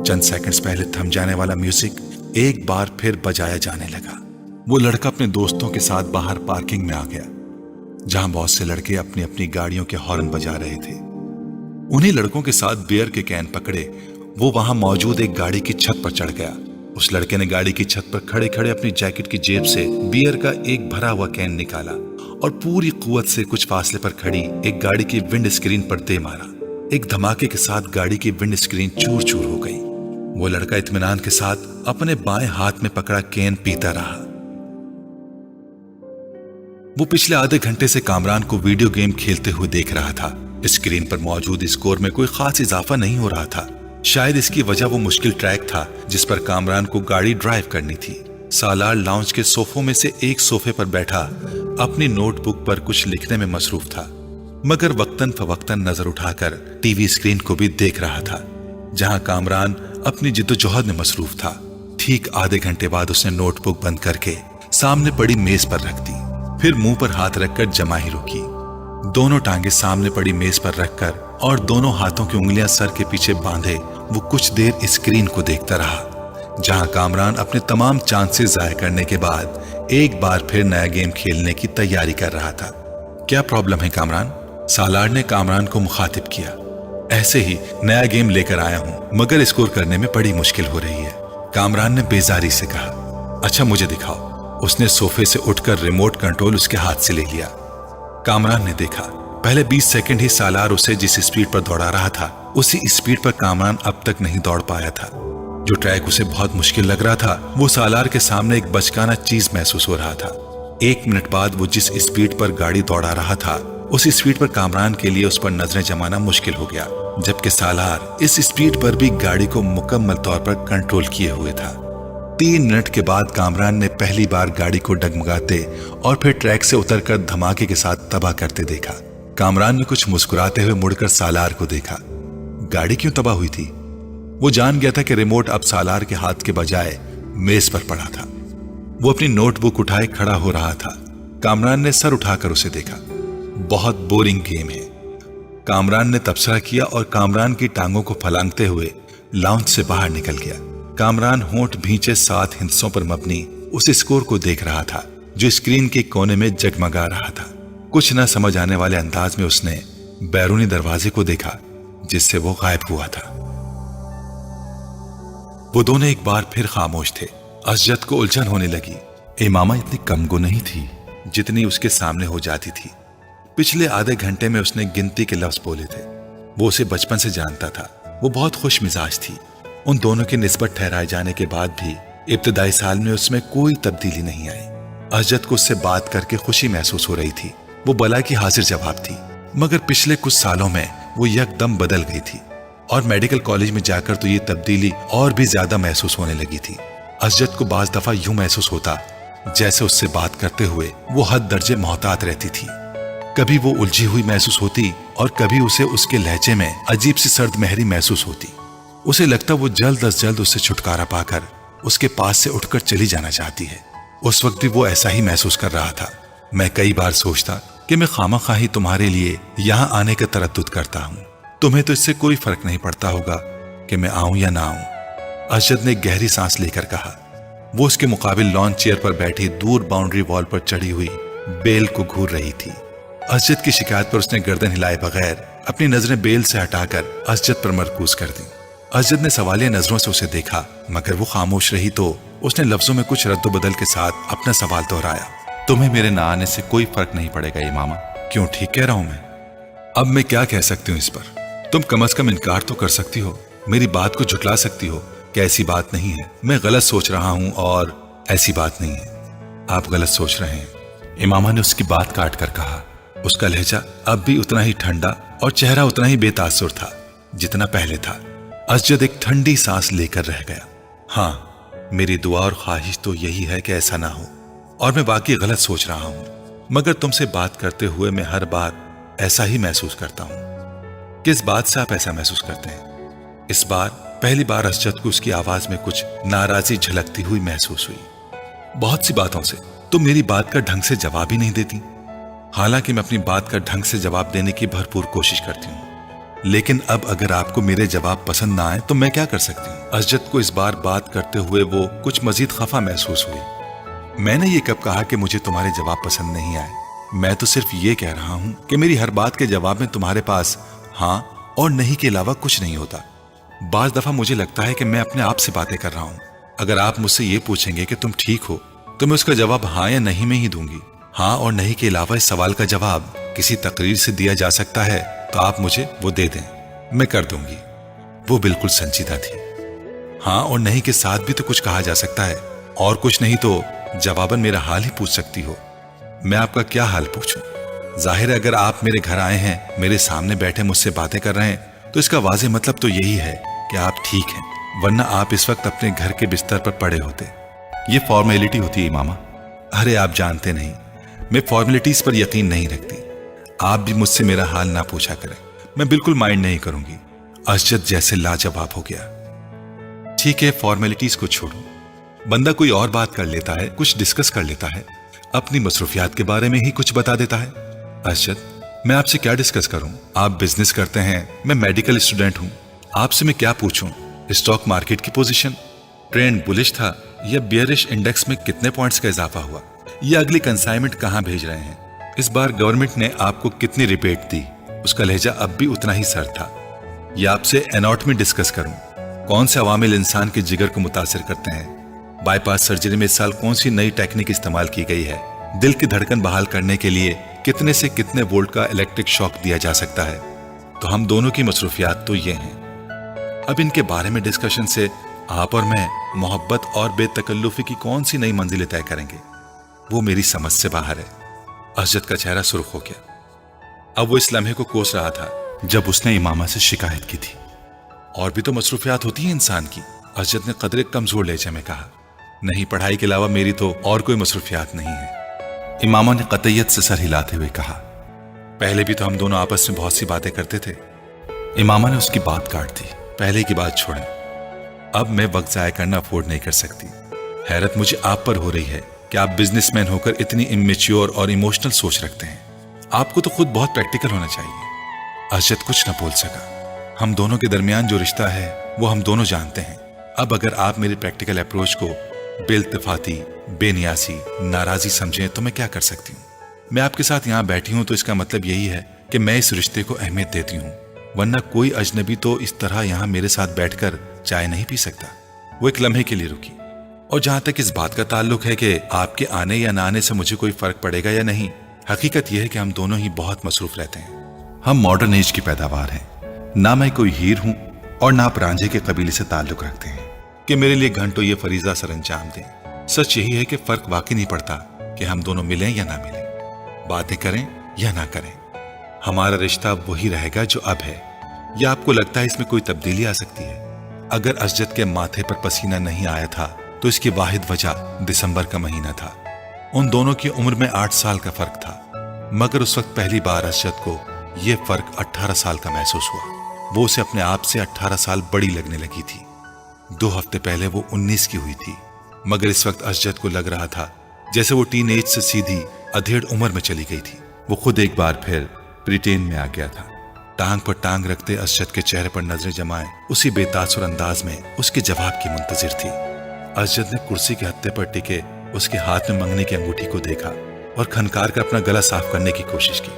چند سیکنڈز پہلے تھم جانے والا میوزک ایک بار پھر بجایا جانے لگا. وہ لڑکا اپنے دوستوں کے ساتھ باہر پارکنگ میں آ گیا جہاں بہت سے لڑکے اپنی اپنی گاڑیوں کے ہارن بجا رہے تھے. انہی لڑکوں کے ساتھ بیئر کے کین پکڑے وہ وہاں موجود ایک گاڑی کی چھت پر چڑھ گیا. اس لڑکے نے گاڑی کی چھت پر کھڑے کھڑے اپنی جیکٹ کی جیب سے بیئر کا ایک بھرا ہوا کین نکالا اور پوری قوت سے کچھ فاصلے پر کھڑی ایک گاڑی کی ونڈ اسکرین پر دے مارا. ایک دھماکے کے ساتھ گاڑی کی ونڈ اسکرین چور چور ہو گئی. وہ لڑکا اطمینان کے ساتھ اپنے بائیں ہاتھ میں پکڑا کین پیتا رہا. وہ پچھلے آدھے گھنٹے سے کامران کو ویڈیو گیم کھیلتے ہوئے دیکھ رہا تھا. اسکرین پر موجود اسکور میں کوئی خاص اضافہ نہیں ہو رہا تھا. شاید اس کی وجہ وہ مشکل ٹریک تھا جس پر کامران کو گاڑی ڈرائیو کرنی تھی. سالار لاؤنج کے صوفوں میں سے ایک صوفے پر بیٹھا اپنی نوٹ بک پر کچھ لکھنے میں مصروف تھا مگر وقتاً فوقتاً نظر اٹھا کر ٹی وی اسکرین کو بھی دیکھ رہا تھا جہاں کامران اپنی جدوجہد میں مصروف تھا. ٹھیک آدھے گھنٹے بعد اس نے نوٹ بک بند کر کے سامنے پڑی میز پر رکھ دی. پھر منہ پر ہاتھ رکھ کر جمائی رکی. دونوں ٹانگیں سامنے پڑی میز پر رکھ کر اور دونوں ہاتھوں کی انگلیاں سر کے پیچھے باندھے وہ کچھ دیر اسکرین کو دیکھتا رہا جہاں کامران اپنے تمام چانسز ضائع کرنے کے بعد ایک بار پھر نیا گیم کھیلنے کی تیاری کر رہا تھا. کیا پرابلم ہے کامران؟ سالار نے کامران کو مخاطب کیا. ایسے ہی نیا گیم لے کر آیا ہوں مگر اسکور کرنے میں بڑی مشکل ہو رہی ہے، کامران نے بیزاری سے کہا. اچھا مجھے دکھاؤ. اس نے صوفے سے اٹھ کر ریموٹ کنٹرول اس کے ہاتھ سے لے لیا. کامران نے دیکھا پہلے 20 سیکنڈ ہی سالار اسے جس اسپیڈ پر دوڑا رہا تھا اسی اسپیڈ پر کامران اب تک نہیں دوڑ پایا تھا. جو ٹریک اسے بہت مشکل لگ رہا تھا وہ سالار کے سامنے ایک بچکانہ چیز محسوس ہو رہا تھا. 1 منٹ بعد وہ جس اسپیڈ پر گاڑی دوڑا رہا تھا اس اسپیڈ پر کامران کے لیے اس پر نظریں جمانا مشکل ہو گیا جبکہ سالار اس اسپیڈ پر بھی گاڑی کو مکمل طور پر کنٹرول کیے ہوئے تھا. 3 منٹ کے بعد کامران نے پہلی بار گاڑی کو ڈگمگاتے اور پھر ٹریک سے اتر کر دھماکے کے ساتھ تباہ کرتے دیکھا. کامران نے کچھ مسکراتے ہوئے مڑ کر سالار کو دیکھا. گاڑی کیوں تباہ ہوئی تھی؟ وہ جان گیا تھا کہ ریموٹ اب سالار کے ہاتھ کے بجائے میز پر پڑا تھا. وہ اپنی نوٹ بک اٹھائے کھڑا ہو رہا تھا. کامران نے سر اٹھا کر اسے دیکھا. بہت بورنگ گیم ہے، کامران نے تبصرہ کیا اور کامران کی ٹانگوں کو پھلانگتے ہوئے لاؤنج سے باہر نکل گیا. کامران ہونٹ بھینچے 7 ہندسوں پر مبنی اس اسکور کو دیکھ رہا تھا جو اسکرین کے کونے میں جگمگا رہا تھا. کچھ نہ سمجھ آنے والے انداز میں اس نے بیرونی دروازے کو دیکھا جس سے وہ غائب ہوا تھا. وہ دونوں ایک بار پھر خاموش تھے. اسجد کو الجھن ہونے لگی. امامہ اتنی کم گو نہیں تھی جتنی اس کے سامنے ہو جاتی تھی. پچھلے آدھے گھنٹے میں اس نے گنتی کے لفظ بولے تھے वो उसे बचपन से जानता था। वो बहुत खुश मिजाज थी। उन दोनों की निस्बत ठहराए जाने के बाद भी इब्तदाई साल में उसमें कोई तब्दीली नहीं आई। असजद को उससे बात करके खुशी महसूस हो रही थी। वो बला की हाजिर जवाब थी। मगर पिछले कुछ सालों में वो यकदम बदल गई थी और मेडिकल कॉलेज में जाकर तो ये तब्दीली और भी ज्यादा महसूस होने लगी थी। असजद को बाज दफा यूं महसूस होता जैसे उससे बात करते हुए वो हद दर्जे मोहतात रहती थी। कभी वो उलझी हुई महसूस होती और कभी उसे उसके लहजे में अजीब सी सर्द महरी महसूस होती। उसे लगता वो जल्द अज जल्द उससे छुटकारा पाकर उसके पास से उठकर चली जाना चाहती है। उस वक्त भी वो ऐसा ही महसूस कर रहा था। मैं कई बार सोचता कि मैं खामखाही तुम्हारे लिए यहाँ आने का तरद्दुद करता हूँ। तुम्हें तो इससे कोई फर्क नहीं पड़ता होगा कि मैं आऊं या ना आऊं। असजद ने गहरी सांस लेकर कहा। वो उसके मुकाबिल लॉन चेयर पर बैठी दूर बाउंड्री वॉल पर चढ़ी हुई बेल को घूर रही थी। असजद की शिकायत पर उसने गर्दन हिलाए बगैर अपनी नजरें बेल से हटाकर असजद पर मरकूज कर दी। असजद ने सवालिया नजरों से उसे देखा, मगर वो खामोश रही तो उसने लफ्जों में कुछ रद्दोबदल के साथ अपना सवाल दोहराया। तुम्हें मेरे ना आने से कोई फर्क नहीं पड़ेगा इमामा। क्यों, ठीक कह रहा हूं मैं? अब मैं क्या कह सकती हूँ इस पर? तुम कम से कम इनकार तो कर सकती हो, मेरी बात को झुटला सकती हो कि ऐसी बात नहीं है, मैं गलत सोच रहा हूं और ऐसी बात नहीं है। आप गलत सोच रहे हैं, इमामा ने उसकी बात काट कर कहा। उसका लहजा अब भी उतना ही ठंडा और चेहरा उतना ही बेतासुर था जितना पहले था। असजद एक ठंडी सांस लेकर रह गया। हाँ, मेरी दुआ और ख्वाहिश तो यही है कि ऐसा ना हो, और मैं वाकई गलत सोच रहा हूं, मगर तुमसे बात करते हुए मैं हर बार ऐसा ही महसूस करता हूं। किस बात से आप ऐसा महसूस करते हैं? इस बार पहली बार असजद को उसकी आवाज में कुछ नाराजगी झलकती हुई महसूस हुई। बहुत सी बातों से तुम मेरी बात का ढंग से जवाब ही नहीं देती। हालांकि मैं अपनी बात का ढंग से जवाब देने की भरपूर कोशिश करती हूँ, लेकिन अब अगर आपको मेरे जवाब पसंद ना आए तो मैं क्या कर सकती हूँ? असजद को इस बार बात करते हुए वो कुछ मजीद खफा महसूस हुई। मैंने ये कब कहा कि मुझे तुम्हारे जवाब पसंद नहीं आए? मैं तो सिर्फ ये कह रहा हूँ कि मेरी हर बात के जवाब में तुम्हारे पास हाँ और नहीं के अलावा कुछ नहीं होता। बाज दफा मुझे लगता है कि मैं अपने आप से बातें कर रहा हूँ। अगर आप मुझसे ये पूछेंगे कि तुम ठीक हो तो मैं उसका जवाब हाँ या नहीं में ही दूंगी। हाँ और नहीं के अलावा इस सवाल का जवाब किसी तकरीर से दिया जा सकता है तो आप मुझे वो दे दें, मैं कर दूंगी। वो बिल्कुल संजीदा थी। हाँ और नहीं के साथ भी तो कुछ कहा जा सकता है, और कुछ नहीं तो जवाबन मेरा हाल ही पूछ सकती हो। मैं आपका क्या हाल पूछूं? जाहिर है अगर आप मेरे घर आए हैं, मेरे सामने बैठे मुझसे बातें कर रहे हैं, तो इसका वाज़ेह मतलब तो यही है कि आप ठीक हैं, वरना आप इस वक्त अपने घर के बिस्तर पर पड़े होते। ये फॉर्मेलिटी होती है इमामा। अरे आप जानते नहीं, मैं फॉर्मेलिटीज पर यकीन नहीं रखती। आप भी मुझसे मेरा हाल ना पूछा करें, मैं बिल्कुल माइंड नहीं करूंगी। असजद जैसे लाजवाब हो गया। ठीक है, फॉर्मेलिटीज को छोड़ो, बंदा कोई और बात कर लेता है, कुछ डिस्कस कर लेता है, अपनी मसरूफियात के बारे में ही कुछ बता देता है। असजद, मैं आपसे क्या डिस्कस करूं? आप बिजनेस करते हैं, मैं मेडिकल स्टूडेंट हूं। आपसे मैं क्या पूछूं? स्टॉक मार्केट की पोजीशन, ट्रेंड बुलिश था या बियरिश, इंडेक्स में कितने पॉइंट्स का इजाफा हुआ, या अगली कंसाइनमेंट कहां भेज रहे हैं, इस बार गवर्नमेंट ने आपको कितनी रिबेट दी? उसका लहजा अब भी उतना ही सर था। या आपसे एनाटॉमी डिस्कस करूं, कौन से अवामिल इंसान के जिगर को मुतासिर करते हैं, बाईपास सर्जरी में इस साल कौन सी नई टेक्निक इस्तेमाल की गई है, दिल की धड़कन बहाल करने के लिए कितने से कितने वोल्ट का इलेक्ट्रिक शॉक दिया जा सकता है। तो हम दोनों की मसरूफियात तो ये हैं। अब इनके बारे में डिस्कशन से आप और मैं मोहब्बत और बेतकल्लुफी की कौन सी नई मंजिलें तय करेंगे? वो मेरी समझ से बाहर है। असजद का चेहरा सुर्ख हो गया। अब वो इस लम्हे को कोस रहा था जब उसने इमामा से शिकायत की थी। और भी तो मसरूफियात होती हैं इंसान की, असजद ने कदरे कमजोर लहजे में कहा। नहीं, पढ़ाई के अलावा मेरी तो और कोई मसरूफियात नहीं है। इमामा ने कतईयत से सर हिलाते हुए कहा। पहले भी तो हम दोनों आपस में बहुत सी बातें करते थे। इमामा ने उसकी बात काट दी। पहले की बात छोड़ें, अब मैं वक्त जाया करना अफोर्ड नहीं कर सकती। हैरत मुझे आप पर हो रही है कि आप बिजनेसमैन होकर इतनी इमेच्योर और इमोशनल सोच रखते हैं। आपको तो खुद बहुत प्रैक्टिकल होना चाहिए। असजद कुछ न बोल सका। हम दोनों के दरमियान जो रिश्ता है वो हम दोनों जानते हैं। अब अगर आप मेरी प्रैक्टिकल अप्रोच को बेइल्तिफाती, बेनियासी, नाराजी समझें तो मैं क्या कर सकती हूँ? मैं आपके साथ यहाँ बैठी हूँ तो इसका मतलब यही है कि मैं इस रिश्ते को अहमियत देती हूँ, वरना कोई अजनबी तो इस तरह यहाँ मेरे साथ बैठकर चाय नहीं पी सकता। वो एक लम्हे के लिए रुकी। और जहां तक इस बात का ताल्लुक है कि आपके आने या ना आने से मुझे कोई फर्क पड़ेगा या नहीं, हकीकत यह है कि हम दोनों ही बहुत मसरूफ रहते हैं। हम मॉडर्न एज की पैदावार हैं। ना मैं कोई हीर हूं और ना आप रांझे के कबीले से ताल्लुक रखते हैं कि मेरे लिए घंटों ये फरीजा सर अंजाम दें। सच यही है कि फर्क वाकई नहीं पड़ता कि हम दोनों मिलें या ना मिलें, बातें करें या ना करें, हमारा रिश्ता वही रहेगा जो अब है। या आपको लगता है इसमें कोई तब्दीली आ सकती है? अगर असजद के माथे पर पसीना नहीं आया था तो इसकी वाहिद वजह दिसंबर का महीना था। उन दोनों की उम्र में 8 साल का फर्क था, मगर उस वक्त पहली बार असजद को यह फर्क 18 साल का महसूस हुआ। वो उसे अपने आप से 18 साल बड़ी लगने लगी थी। 2 हफ्ते पहले वो 19 की हुई थी, मगर इस वक्त असजद को लग रहा था जैसे वो टीन एज से सीधी अधेड़ उम्र में चली गई थी। वो खुद एक बार फिर ब्रिटेन में आ गया था। टांग पर टांग रखते असजद के चेहरे पर नजरें जमाए उसी बेतासुर अंदाज में उसके जवाब की मुंतजिर थी। असजद ने कुर्सी के हत्थे पर टिके उसके हाथ में मंगनी की अंगूठी को देखा और खनकार कर अपना गला साफ करने की कोशिश की।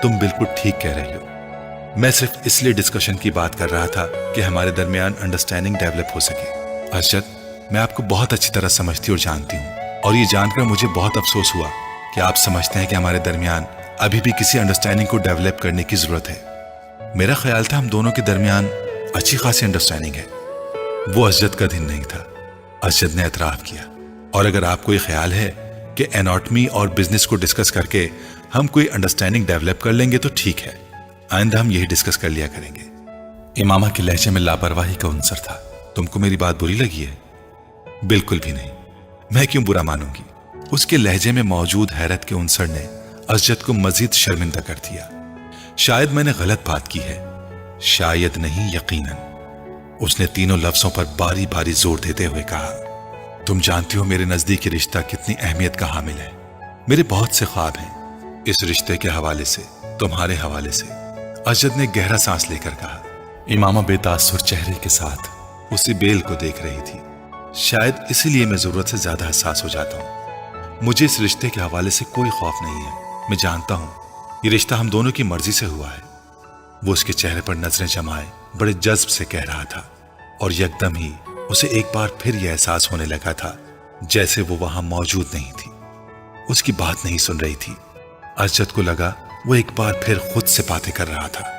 तुम बिल्कुल ठीक कह रही हो। मैं सिर्फ इसलिए डिस्कशन की बात कर रहा था कि हमारे दरमियान अंडरस्टैंडिंग डेवलप हो सके। असजद, मैं आपको बहुत अच्छी तरह समझती और जानती हूँ, और ये जानकर मुझे बहुत अफसोस हुआ कि आप समझते हैं कि हमारे दरमियान अभी भी किसी अंडरस्टैंडिंग को डेवलप करने की जरूरत है। मेरा ख्याल था हम दोनों के दरमियान अच्छी खासी अंडरस्टैंडिंग है। वो असजद का दिन नहीं था, असजद ने एतराफ किया। और अगर आपको ये ख्याल है कि एनाटॉमी और बिजनेस को डिस्कस करके हम कोई अंडरस्टैंडिंग डेवलप कर लेंगे तो ठीक है, आइंदा हम यही डिस्कस कर लिया करेंगे। इमामा के लहजे में लापरवाही का अंसर था। तुमको मेरी बात बुरी लगी है? बिल्कुल भी नहीं, मैं क्यों बुरा मानूंगी? उसके लहजे में मौजूद हैरत के अंसर ने असजद को मजीद शर्मिंदा कर दिया। शायद मैंने गलत बात की है, शायद नहीं यकीनन, उसने तीनों लफ्जों पर बारी बारी जोर देते हुए कहा। तुम जानती हो मेरे नजदीक रिश्ता कितनी अहमियत का हामिल है। मेरे बहुत से ख्वाब हैं इस रिश्ते के हवाले से, तुम्हारे हवाले से। असजद ने गहरा सांस लेकर कहा। इमामा बेतासुर चेहरे के साथ उसी बेल को देख रही थी। शायद इसीलिए मैं जरूरत से ज्यादा हसास हो जाता हूं। मुझे इस रिश्ते के हवाले से कोई खौफ नहीं है। मैं जानता हूं ये रिश्ता हम दोनों की मर्जी से हुआ है। वो उसके चेहरे पर नजरें जमाए बड़े जज्ब से कह रहा था, और यकदम ही उसे एक बार फिर यह एहसास होने लगा था जैसे वो वहां मौजूद नहीं थी, उसकी बात नहीं सुन रही थी। असजद को लगा वो एक बार फिर खुद से बातें कर रहा था।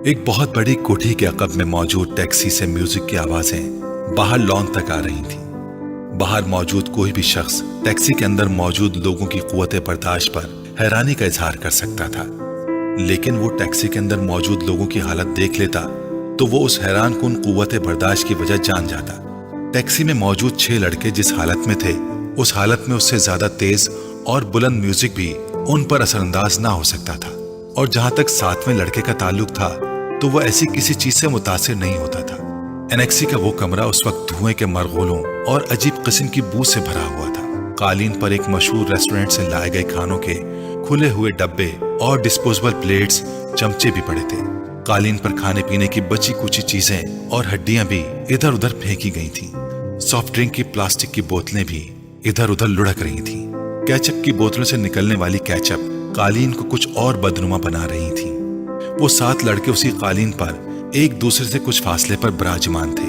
एक बहुत बड़ी कोठी के अकब में मौजूद टैक्सी से म्यूजिक की आवाजें बाहर लॉन तक आ रही थीं। बाहर मौजूद कोई भी शख्स टैक्सी के अंदर मौजूद लोगों की कुव्वते बर्दाश्त पर हैरानी का इजहार कर सकता था, लेकिन वो टैक्सी के अंदर मौजूद लोगों की हालत देख लेता तो वो उस हैरान कुन कुव्वते बर्दाश्त की वजह जान जाता। टैक्सी में मौजूद 6 लड़के जिस हालत में थे, उस हालत में उससे ज्यादा तेज और बुलंद म्यूजिक भी उन पर असरअंदाज ना हो सकता था। और जहां तक 7वें लड़के का ताल्लुक था तो वह ऐसी किसी चीज से मुतासिर नहीं होता था। एनेक्सी का वो कमरा उस वक्त धुएं के मरगोलों और अजीब किस्म की बू से भरा हुआ था। कालीन पर एक मशहूर रेस्टोरेंट से लाए गए खानों के खुले हुए डब्बे और डिस्पोजेबल प्लेट्स, चमचे भी पड़े थे। कालीन पर खाने पीने की बची कुची चीजें और हड्डियां भी इधर उधर फेंकी गई थीं। सॉफ्ट ड्रिंक की प्लास्टिक की बोतलें भी इधर उधर लुढ़क रही थीं। केचप की बोतलों से निकलने वाली केचप कालीन को कुछ और बदनुमा बना रही थी। वो 7 लड़के उसी कालीन पर एक दूसरे से कुछ फासले पर विराजमान थे।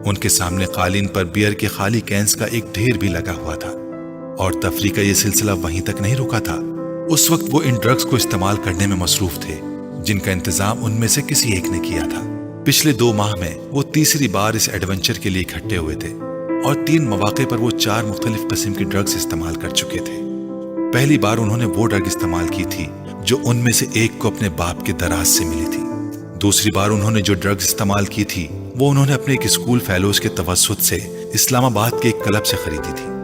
उनके सामने कालीन पर बियर के खाली कैंस का एक ढेर भी लगा हुआ था। और तफरीह का ये सिलसिला वहीं तक नहीं रुका था। उस वक्त वो इन ड्रग्स को इस्तेमाल करने में मसरूफ थे जिनका इंतजाम उनमें से किसी एक ने किया था। पिछले 2 माह में वो तीसरी बार इस एडवेंचर के लिए इकट्ठे हुए थे और 3 मौके पर वो 4 मुख्तलिफ किस्म की ड्रग्स इस्तेमाल कर चुके थे। पहली बार उन्होंने वो ड्रग इस्तेमाल की थी जो उनमें से एक को अपने बाप के दराज से मिली थी। दूसरी बार उन्होंने जो ड्रग्स इस्तेमाल की थी वो उन्होंने अपने एक स्कूल फेलोज के तवस्सुत से इस्लामाबाद के एक क्लब से खरीदी थी।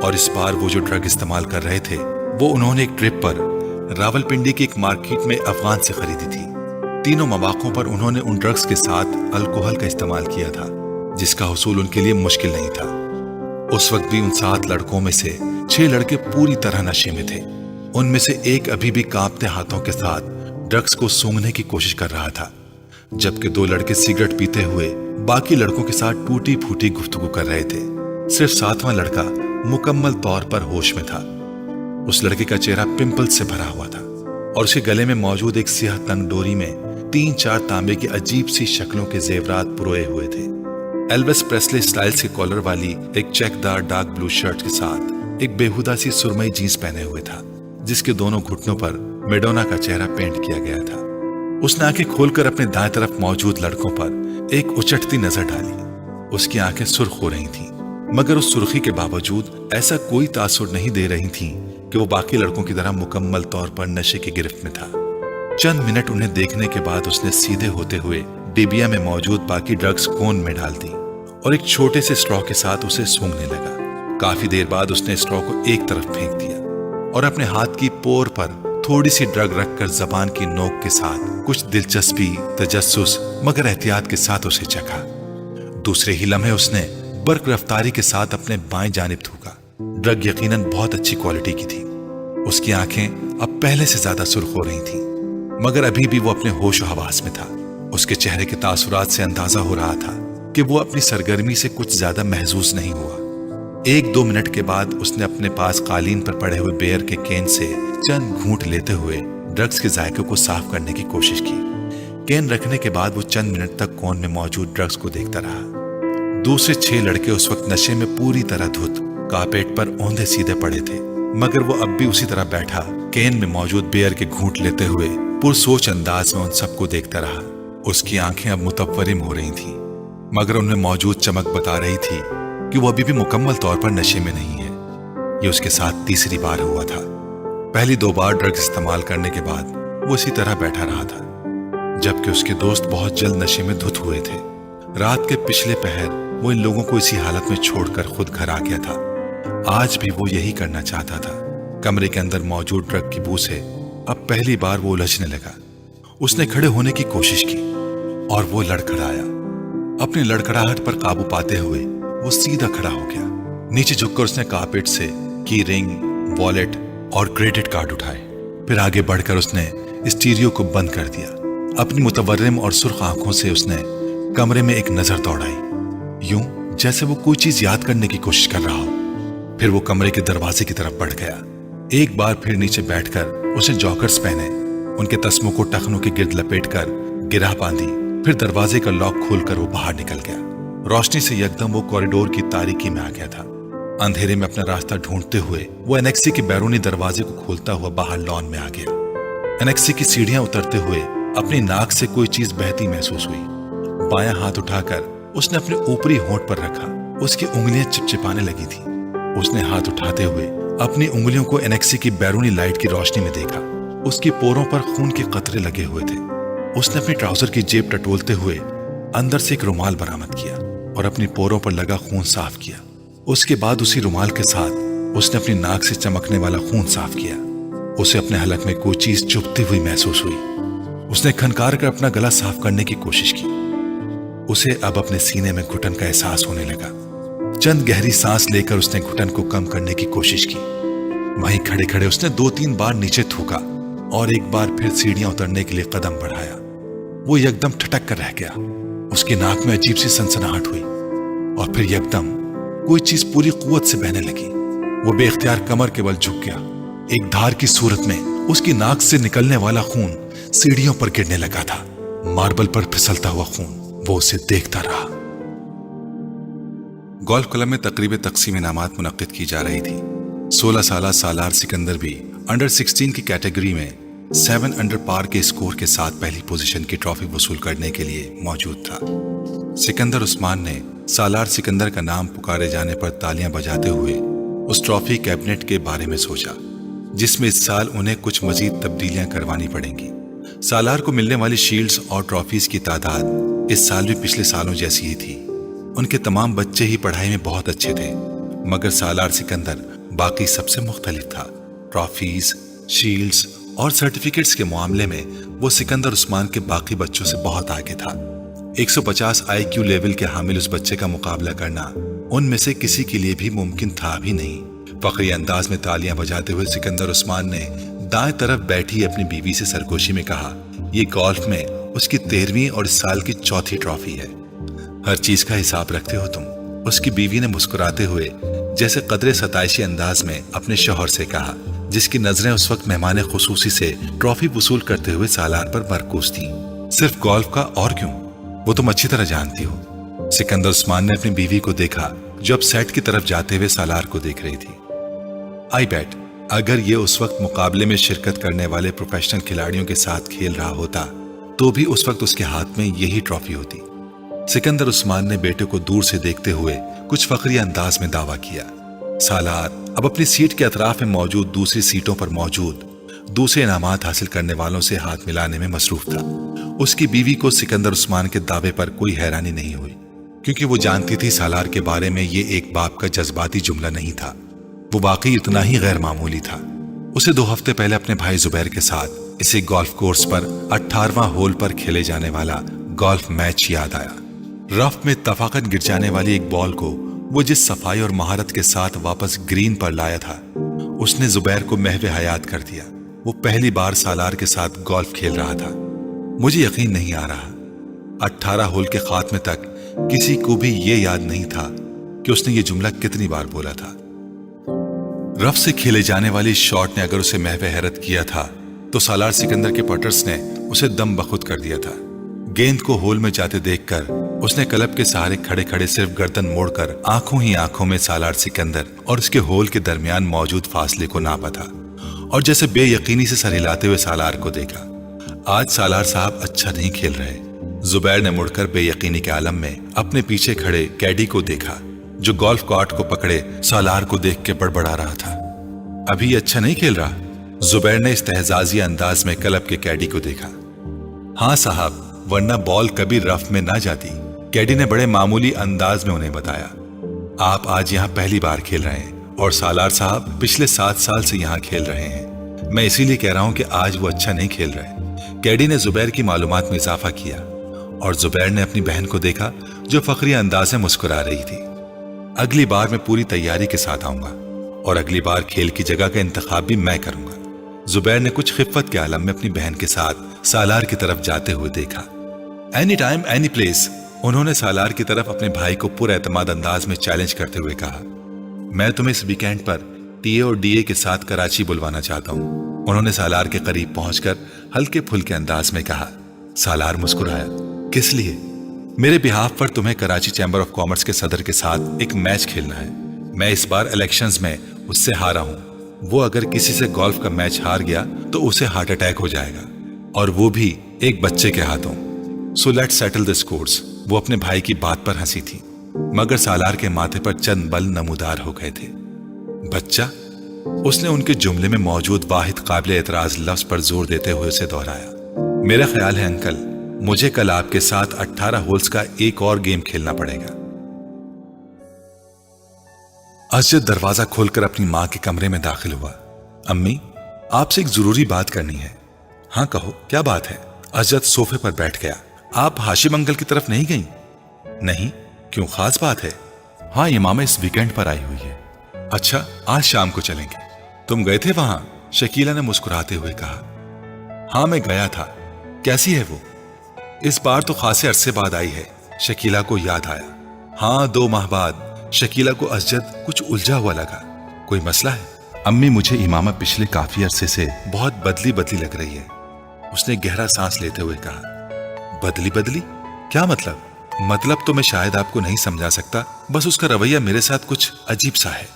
और इस बार वो जो ड्रग इस्तेमाल कर रहे थे वो उन्होंने एक ट्रिप पर रावलपिंडी की एक मार्केट में अफगान से खरीदी थी। तीनों मौकों पर उन्होंने उन ड्रग्स के साथ अल्कोहल का इस्तेमाल किया था जिसका हुसूल उनके लिए मुश्किल नहीं था। उस वक्त भी उन 7 लड़कों में से 6 लड़के पूरी तरह नशे में थे। उनमें से एक अभी भी कांपते हाथों के साथ ड्रग्स को सूंघने की कोशिश कर रहा था, जबकि 2 लड़के सिगरेट पीते हुए बाकी लड़कों के साथ टूटी फूटी गुफ्तगू कर रहे थे। सिर्फ 7वां लड़का मुकम्मल तौर पर होश में था। उस लड़के का चेहरा पिंपल से भरा हुआ था और उसके गले में मौजूद एक सियाह तंग डोरी में 3-4 तांबे की अजीब सी शक्लों के जेवरात पुरोए हुए थे। एल्विस प्रेस्ले स्टाइल्स के कॉलर वाली एक चेकदार डार्क ब्लू शर्ट के साथ एक बेहुदा सी सुरमई जीन्स पहने हुए था जिसके दोनों घुटनों पर मेडोना का चेहरा पेंट किया गया था। उसने आंखें खोलकर अपने दाएं तरफ मौजूद लड़कों पर एक उचटती नजर डाली। उसकी आंखें सुर्ख हो रही थीं, मगर उस सुर्खी के बावजूद ऐसा कोई तासुर नहीं दे रही थीं कि वो बाकी लड़कों की तरह मुकम्मल तौर पर नशे की गिरफ्त में था। चंद मिनट उन्हें देखने के बाद उसने सीधे होते हुए डिबिया में मौजूद बाकी ड्रग्स कोन में डाल दी और एक छोटे से स्ट्रॉ के साथ उसे सूंघने लगा। काफी देर बाद उसने स्ट्रॉ को एक तरफ फेंक दिया और अपने हाथ की पोर पर थोड़ी सी ड्रग रखकर जबान की नोक के साथ कुछ दिलचस्पी, तजस्सुस मगर एहतियात के साथ उसे चखा। दूसरे ही लम्हे उसने बर्क रफ्तारी के साथ अपने बाएं जानिब थूका। ड्रग यकीनन बहुत अच्छी क्वालिटी की थी। उसकी आंखें अब पहले से ज्यादा सुर्ख हो रही थीं, मगर अभी भी वो अपने होश हवास में था। उसके चेहरे के तासुरात से अंदाजा हो रहा था कि वो अपनी सरगर्मी से कुछ ज्यादा महसूस नहीं हुआ। 1-2 मिनट के बाद उसने अपने पास कालीन पर पड़े हुए बेयर के केन से चंद घूंट लेते हुए ड्रग्स के जायके को साफ करने की कोशिश की। केन रखने के बाद वो चंद मिनट तक कोन में मौजूद ड्रग्स को देखता रहा। दूसरे 6 लड़के उस वक्त नशे में पूरी तरह धुत कारपेट पर औंधे सीधे पड़े थे, मगर वो अब भी उसी तरह बैठा केन में मौजूद बेयर के घूंट लेते हुए पुरसोच अंदाज में उन सबको देखता रहा। उसकी आंखें अब मुतव्वरिम हो रही थीं, मगर उनमें मौजूद चमक बता रही थी कि वो अभी भी मुकम्मल तौर पर नशे में नहीं है। ये उसके साथ तीसरी बार हुआ था। पहली 2 बार ड्रग्स इस्तेमाल करने के बाद वो इसी तरह बैठा रहा था, जबकि उसके दोस्त बहुत जल्द नशे में धुत हुए थे। रात के पिछले पहर वो इन लोगों को इसी हालत में छोड़कर खुद घर आ गया था। आज भी वो यही करना चाहता था। कमरे के अंदर मौजूद ड्रग की बू से अब पहली बार वो उलझने लगा। उसने खड़े होने की कोशिश की और वो लड़खड़ाया। अपनी लड़खड़ाहट पर काबू पाते हुए वो सीधा खड़ा हो गया। नीचे झुककर उसने कारपेट से की रिंग, वॉलेट और क्रेडिट कार्ड उठाए। फिर आगे बढ़कर उसने स्टीरियो को बंद कर दिया। अपनी मुतवर्रिम और सुर्ख आंखों से उसने कमरे में एक नजर दौड़ाई, यूं जैसे वो कोई चीज याद करने की कोशिश कर रहा हो। फिर वो कमरे के दरवाजे की तरफ बढ़ गया। एक बार फिर नीचे बैठकर उसने जॉकर्स पहने, उनके तस्मों को टखनों के गिर्द लपेटकर गिरह बांधी। फिर दरवाजे का लॉक खोलकर वो बाहर निकल गया। रोशनी से यकदम वो कॉरिडोर की तारीकी में आ गया था। अंधेरे में अपना रास्ता ढूंढते हुए वो एनेक्सी के बैरूनी दरवाजे को खोलता हुआ बाहर लॉन में आ गया। एनेक्सी की सीढ़ियां उतरते हुए अपनी नाक से कोई चीज बहती महसूस हुई। बायां हाथ उठाकर उसने अपने ऊपरी होंठ पर रखा। उसकी उंगलियां चिपचिपाने लगी थी। उसने हाथ उठाते हुए अपनी उंगलियों को एनेक्सी की बैरूनी लाइट की रोशनी में देखा। उसकी पोरों पर खून के कतरे लगे हुए थे। उसने अपनी ट्राउजर की जेब टटोलते हुए अंदर से एक रुमाल बरामद किया और अपनी पोरों पर लगा खून साफ किया। उसके बाद उसी रुमाल के साथ उसने अपनी नाक से चमकने वाला खून साफ किया। उसे अपने हलक में कोई चीज चुभती हुई महसूस हुई। उसने खनकार कर अपना गला साफ करने की कोशिश की। उसे अब अपने सीने में घुटन का एहसास होने लगा। चंद गहरी सांस लेकर उसने घुटन को कम करने की कोशिश की। वहीं खड़े खड़े उसने 2-3 बार नीचे थूका और एक बार फिर सीढ़ियां उतरने के लिए कदम बढ़ाया। वो एकदम ठटक कर रह गया। उसकी नाक में अजीब सी सनसनाहट हुई और फिर एकदम कोई चीज पूरी कुव्वत से बहने लगी। वो बेख्तियार कमर के बल झुक गया। एक धार की सूरत में उसकी नाक से निकलने वाला खून सीढ़ियों पर गिरने लगा था। मार्बल पर फिसलता हुआ खून। वो उसे देखता रहा। गोल्फ क्लब में तकरीब तकसीम इनामात मुनक्किद की जा रही थी। 16 साला सालार सिकंदर भी अंडर 16 की कैटेगरी में 7 अंडर पार के स्कोर के साथ पहली पोजीशन की ट्रॉफी वसूल करने के लिए मौजूद था। सिकंदर उस्मान ने सालार सिकंदर का नाम पुकारे जाने पर तालियां बजाते हुए उस ट्रॉफी कैबिनेट के बारे में सोचा, जिसमें इस साल उन्हें कुछ मजीद तब्दीलियां करवानी पड़ेंगी। सालार को मिलने वाली शील्ड्स और ट्रॉफीज की तादाद इस साल भी पिछले सालों जैसी ही थी। उनके तमाम बच्चे ही पढ़ाई में बहुत अच्छे थे, मगर सालार सिकंदर बाकी सबसे मुख्तलिफ था। ट्रॉफीज, शील्ड्स और सर्टिफिकेट्स के मामले में वो सिकंदर उस्मान के बाकी बच्चों से बहुत आगे था। 150 IQ लेवल के हामिल उस बच्चे का मुकाबला करना उनमें से किसी के लिए भी मुमकिन था भी नहीं। फखरी अंदाज में तालियां बजाते हुए सिकंदर उस्मान ने दाएं तरफ बैठी अपनी बीवी से सरगोशी में कहा, ये गोल्फ में उसकी 13वीं और इस साल की 4थी ट्रॉफी है। हर चीज का हिसाब रखते हो तुम, उसकी बीवी ने मुस्कुराते हुए जैसे कदरे सताइशी अंदाज में अपने शौहर से कहा, जिसकी नजरें उस वक्त मेहमान खुसूसी से ट्रॉफी वसूल करते हुए सालार पर मरकूज थी। सिर्फ गोल्फ का और क्यों, वो तुम अच्छी तरह जानती हो। सिकंदर उस्मान ने अपनी बीवी को देखा जो अब सेट की तरफ जाते हुए सालार को देख रही थी। आई बेट अगर ये उस वक्त मुकाबले में शिरकत करने वाले प्रोफेशनल खिलाड़ियों के साथ खेल रहा होता तो भी उस वक्त उसके हाथ में यही ट्रॉफी होती। सिकंदर उस्मान ने बेटे को दूर से देखते हुए कुछ फखरी अंदाज में दावा किया। सालार अब अपनी सीट के अतराफ में मौजूद दूसरी सीटों पर मौजूद दूसरे इनामात हासिल करने वालों से हाथ मिलाने में मसरूफ था। उसकी बीवी को सिकंदर उस्मान के दावे पर कोई हैरानी नहीं हुई, क्योंकि वो जानती थी सालार के बारे में ये एक बाप का जज्बाती जुमला नहीं था, वो वाकई इतना ही गैर मामूली था। उसे 2 हफ्ते पहले अपने भाई जुबैर के साथ इसी गोल्फ कोर्स पर 18वां होल पर खेले जाने वाला गोल्फ मैच याद आया। रफ में तफाकत गिर जाने वाली एक बॉल को वो जिस सफाई और महारत के साथ वापस ग्रीन पर लाया था, उसने जुबैर को महवे हयात कर दिया। वो पहली बार सालार के साथ गोल्फ खेल रहा था। मुझे यकीन नहीं आ रहा, 18 होल के खात्मे तक किसी को भी ये याद नहीं था कि उसने ये जुमला कितनी बार बोला था। रफ से खेले जाने वाली शॉट ने अगर उसे महवे हैरत किया था, तो सालार सिकंदर के पटर्स ने उसे दम बखुद कर दिया था। गेंद को होल में जाते देखकर उसने क्लब के सहारे खड़े खड़े सिर्फ गर्दन मोड़कर आंखों ही आंखों में सालार सिकंदर और उसके होल के दरमियान मौजूद फासले को नापा था, और जैसे बेयकीनी से सर हिलाते हुए सालार को देखा। आज सालार साहब अच्छा नहीं खेल रहे। जुबैर ने मुड़कर बेयकीनी के आलम में अपने पीछे खड़े कैडी को देखा, जो गोल्फ कार्ट को पकड़े सालार को देख के बड़बड़ा रहा था। अभी अच्छा नहीं खेल रहा? जुबैर ने इस्तेहजाजी अंदाज में क्लब के कैडी को देखा। हाँ साहब, वरना बॉल कभी रफ में ना जाती, कैडी ने बड़े मामूली अंदाज में उन्हें बताया। आप आज यहाँ पहली बार खेल रहे हैं और सालार साहब पिछले 7 साल से यहाँ खेल रहे हैं। मैं इसीलिए कह रहा हूँ कि आज वो अच्छा नहीं खेल रहे। कैडी ने जुबैर की मालूमात में इजाफा किया, और जुबैर ने अपनी बहन को देखा जो फखरी अंदाज में मुस्कुरा रही थी। अगली बार मैं पूरी तैयारी के साथ आऊंगा, और अगली बार खेल की जगह का इंतखाब भी मैं करूंगा। जुबैर ने कुछ खिफ्फत के आलम में अपनी बहन के साथ सालार की तरफ जाते हुए देखा। एनी टाइम एनी प्लेस, उन्होंने सालार की तरफ अपने भाई को पूरा एतमाद अंदाज में चैलेंज करते हुए कहा। मैं तुम्हें इस वीकेंड पर टीए और डीए के साथ कराची बुलवाना चाहता हूं, उन्होंने सालार के करीब पहुंचकर हल्के फुल्के अंदाज में कहा। सालार मुस्कुराया। किस लिए? मेरे बिहाफ पर तुम्हें कराची चैम्बर ऑफ कॉमर्स के सदर के साथ एक मैच खेलना है। मैं इस बार इलेक्शंस में उससे हारा हूं। वो अगर किसी से गोल्फ का मैच हार गया तो उसे हार्ट अटैक हो जाएगा, और वो भी एक बच्चे के हाथों। So let's settle the scores. वो अपने भाई की बात पर हंसी थी, मगर सालार के माथे पर चंद बल नमूदार हो गए थे। बच्चा? उसने उनके जुमले में मौजूद वाहिद काबिल एतराज लफ्ज पर जोर देते हुए उसे दोहराया। मेरा ख्याल है अंकल, मुझे कल आपके साथ 18 होल्स का एक और गेम खेलना पड़ेगा। असजद दरवाजा खोलकर अपनी मां के कमरे में दाखिल हुआ। अम्मी, आपसे एक जरूरी बात करनी है। हाँ कहो, क्या बात है? असजद सोफे पर बैठ गया। आप हाशिम अंकल की तरफ नहीं गई? नहीं, क्यों, खास बात है? हाँ, ये मामा इस वीकेंड पर आई हुई है। अच्छा, आज शाम को चलेंगे। तुम गए थे वहां? शकीला ने मुस्कुराते हुए कहा। हाँ, मैं गया था। कैसी है वो? इस बार तो खासे अरसे बाद आई है, शकीला को याद आया। हाँ, 2 माह बाद। शकीला को असजद कुछ उलझा हुआ लगा। कोई मसला है? अम्मी, मुझे इमामा पिछले काफी अरसे से बहुत बदली बदली लग रही है, उसने गहरा सांस लेते हुए कहा। बदली बदली? क्या मतलब? मतलब तो मैं शायद आपको नहीं समझा सकता, बस उसका रवैया मेरे साथ कुछ अजीब सा है,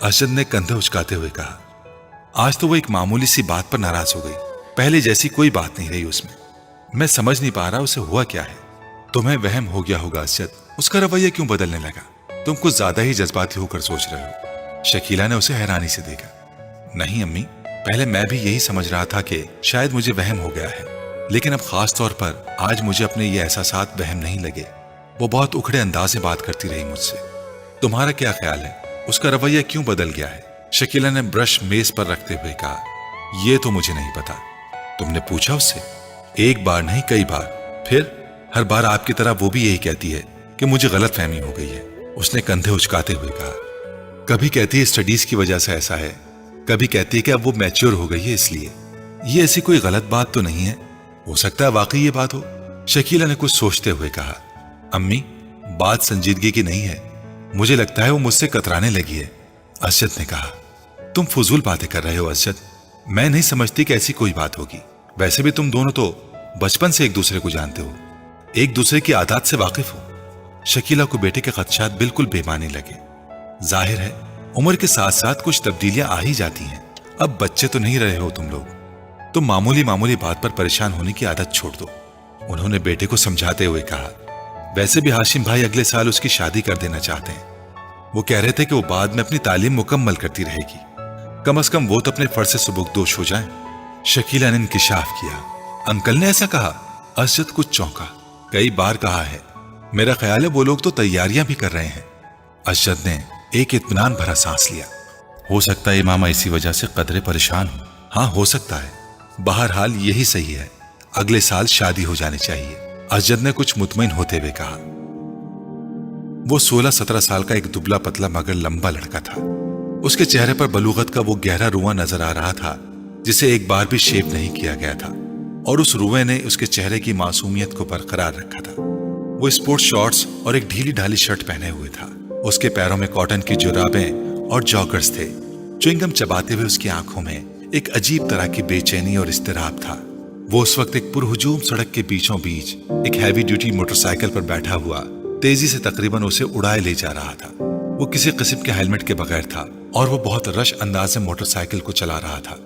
असजद ने कंधे उचकाते हुए कहा। आज तो वो एक मामूली सी बात पर नाराज हो गई, पहले जैसी कोई बात नहीं रही उसमें। मैं समझ नहीं पा रहा उसे हुआ क्या है। तुम्हें वहम हो गया होगा असजद, उसका रवैया क्यों बदलने लगा? तुम कुछ ज्यादा ही जज्बाती होकर सोच रहे हो। शकीला ने उसे हैरानी से देखा। नहीं अम्मी, पहले मैं भी यही समझ रहा था कि शायद मुझे वहम हो गया है, लेकिन अब खास तौर पर आज मुझे अपने ये एहसासात वहम नहीं लगे। वो बहुत उखड़े अंदाज से बात करती रही मुझसे। तुम्हारा क्या ख्याल है, उसका रवैया क्यों बदल गया है? शकीला ने ब्रश मेज पर रखते हुए कहा। यह तो मुझे नहीं पता। तुमने पूछा उससे? एक बार नहीं, कई बार। फिर हर बार आपकी तरह वो भी यही कहती है कि मुझे गलत फहमी हो गई है, उसने कंधे उचकाते हुए कहा। कभी कहती है स्टडीज की वजह से ऐसा है, कभी कहती है कि अब वो मैच्योर हो गई है इसलिए। ये ऐसी कोई गलत बात तो नहीं है, हो सकता है वाकई ये बात हो। शकीला ने कुछ सोचते हुए कहा। अम्मी, बात संजीदगी की नहीं है, मुझे लगता है वो मुझसे कतराने लगी है, असजद ने कहा। तुम फजूल बातें कर रहे हो असजद, मैं नहीं समझती कि ऐसी कोई बात होगी। वैसे भी तुम दोनों तो बचपन से एक दूसरे को जानते हो, एक दूसरे की आदत से वाकिफ हो। शकीला को बेटे के खदशात बिल्कुल बेमानी लगे। जाहिर है उम्र के साथ साथ कुछ तब्दीलियां आ ही जाती हैं। अब बच्चे तो नहीं रहे हो तुम लोग, तुम मामूली मामूली बात पर परेशान होने की आदत छोड़ दो। उन्होंने बेटे को समझाते हुए कहा, वैसे भी हाशिम भाई अगले साल उसकी शादी कर देना चाहते हैं। वो कह रहे थे कि वो बाद में अपनी तालीम मुकम्मल करती रहेगी, कम से कम वो तो अपने फर्ज से सुबुकदोश हो जाए। शकीला ने इंकिशाफ किया, अंकल ने ऐसा कहा? असजद कुछ चौंका। कई बार कहा है, मेरा ख्याल है वो लोग तो तैयारियां भी कर रहे हैं। असजद ने एक इत्मीनान भरा सांस लिया। हो सकता है इमामा इसी वजह से कदरे परेशान हो। हाँ, हो सकता है। बहरहाल यही सही है, अगले साल शादी हो जानी चाहिए, असजद ने कुछ मुतमईन होते हुए कहा। वो 16-17 साल का एक दुबला पतला मगर लंबा लड़का था। उसके चेहरे पर बलूगत का वो गहरा रुआं नजर आ रहा था जिसे एक बार भी शेव नहीं किया गया था, और उस रुए ने उसके चेहरे की मासूमियत को बरकरार रखा था। वो स्पोर्ट्स शॉर्ट्स और एक ढीली ढाली शर्ट पहने हुए था। उसके पैरों में कॉटन की जुराबें और जॉगर्स थे। च्युइंगम चबाते हुए उसकी आंखों में एक अजीब तरह की बेचैनी और इस्तिराब था। वो उस वक्त एक पुरहुजूम सड़क के बीचों बीच एक हैवी ड्यूटी मोटरसाइकिल पर बैठा हुआ तेजी से तकरीबन उसे उड़ाए ले जा रहा था। वो किसी किस्म के हेलमेट के बगैर था और वो बहुत रश अंदाज से मोटरसाइकिल को चला रहा था।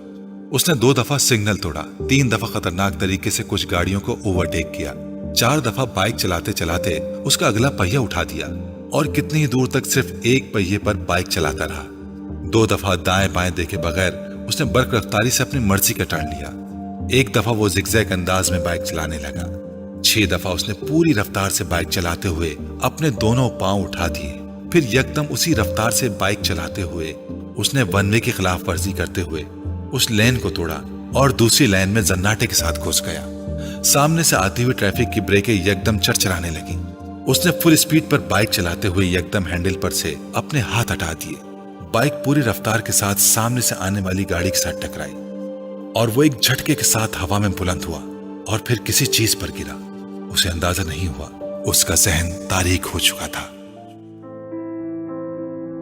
उसने 2 दफा सिग्नल तोड़ा, 3 दफा खतरनाक तरीके से कुछ गाड़ियों को ओवरटेक किया, 4 दफा बाइक चलाते चलाते उसका अगला पहिया उठा दिया और कितनी ही दूर तक सिर्फ एक पहिए पर बाइक चलाता रहा। 2 दफा दाएं बाएं देखे बगैर उसने बर्क रफ्तारी से अपनी मर्जी का टर्न लिया। 1 दफा वो जिगजैग अंदाज में बाइक चलाने लगा। 6 दफा उसने पूरी रफ्तार से बाइक चलाते हुए अपने दोनों पांव उठा दिए। फिर यकदम उसी रफ्तार से बाइक चलाते हुए उसने वन वे की खिलाफ वर्जी करते हुए उस लेन को तोड़ा और दूसरी लाइन में जन्नाटे के साथ घुस गया। सामने से आती हुई ट्रैफिक की ब्रेकें यकदम चरचराने लगी। उसने फुल स्पीड पर बाइक चलाते हुए यकदम हैंडल पर से अपने हाथ हटा दिए। बाइक पूरी रफ्तार के साथ सामने से आने वाली गाड़ी के साथ टकराई और वो एक झटके के साथ हवा में बुलंद हुआ और फिर किसी चीज पर गिरा। उसे अंदाजा नहीं हुआ, उसका जहन तारीक हो चुका था।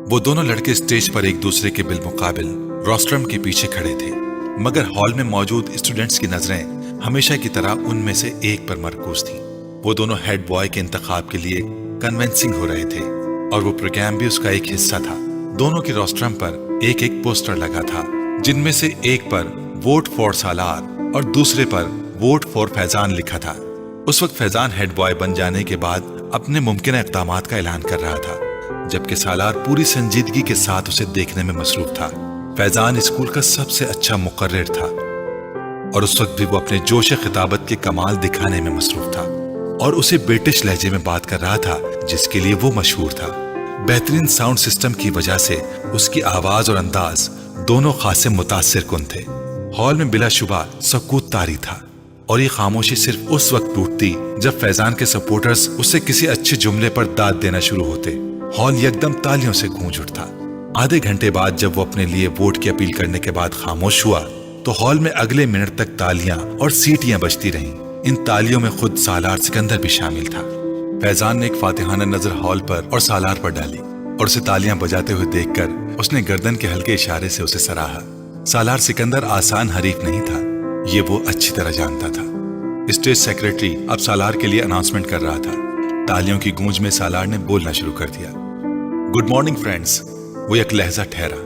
वो दोनों लड़के स्टेज पर एक दूसरे के बिलमुकाबिल रोस्ट्रम के पीछे खड़े थे, मगर हॉल में मौजूद स्टूडेंट्स की नजरें हमेशा की तरह उनमें से एक पर मरकूज थी। वो दोनों हेड बॉय के इंतखाब के लिए कन्विंसिंग हो रहे थे और वो प्रोग्राम भी उसका एक हिस्सा था। दोनों की रोस्ट्रम पर एक एक पोस्टर लगा था, जिनमें से एक पर वोट फॉर सालार और दूसरे पर वोट फॉर फैजान लिखा था। उस वक्त फैजान हेड बॉय बन जाने के बाद अपने मुमकिन इक़दामात का ऐलान कर रहा था, जबकि सालार पूरी संजीदगी के साथ उसे देखने में मसरूफ था। फैजान स्कूल का सबसे अच्छा मुकर्रिर था और उस वक्त भी वो अपने जोश खिताबत के कमाल दिखाने में मसरूफ था और उसे ब्रिटिश लहजे में बात कर रहा था जिसके लिए वो मशहूर था। बेहतरीन साउंड सिस्टम की वजह से उसकी आवाज और अंदाज दोनों खासे मुतासिर कुन थे। हॉल में बिलाशुबा सकूत तारी था और ये खामोशी सिर्फ उस वक्त टूटती जब फैजान के सपोर्टर्स उससे किसी अच्छे जुमले पर दाद देना शुरू होते। हॉल यकदम तालियों से गूंज उठता। आधे घंटे बाद जब वो अपने लिए वोट की अपील करने के बाद खामोश हुआ तो हॉल में अगले मिनट तक तालियां और सीटियां बजती रहीं। इन तालियों में खुद सालार सिकंदर भी शामिल था। फैजान ने एक फातिहाना नजर हॉल पर और सालार पर डाली और उसे तालियां बजाते हुए देखकर उसने गर्दन के हल्के इशारे से उसे सराहा। सालार सिकंदर आसान हरीफ नहीं था, ये वो अच्छी तरह जानता था। स्टेज सेक्रेटरी अब सालार के लिए अनाउंसमेंट कर रहा था। तालियों की गूंज में सालार ने बोलना शुरू कर दिया। Good morning friends. वो एक लहजा ठहरा।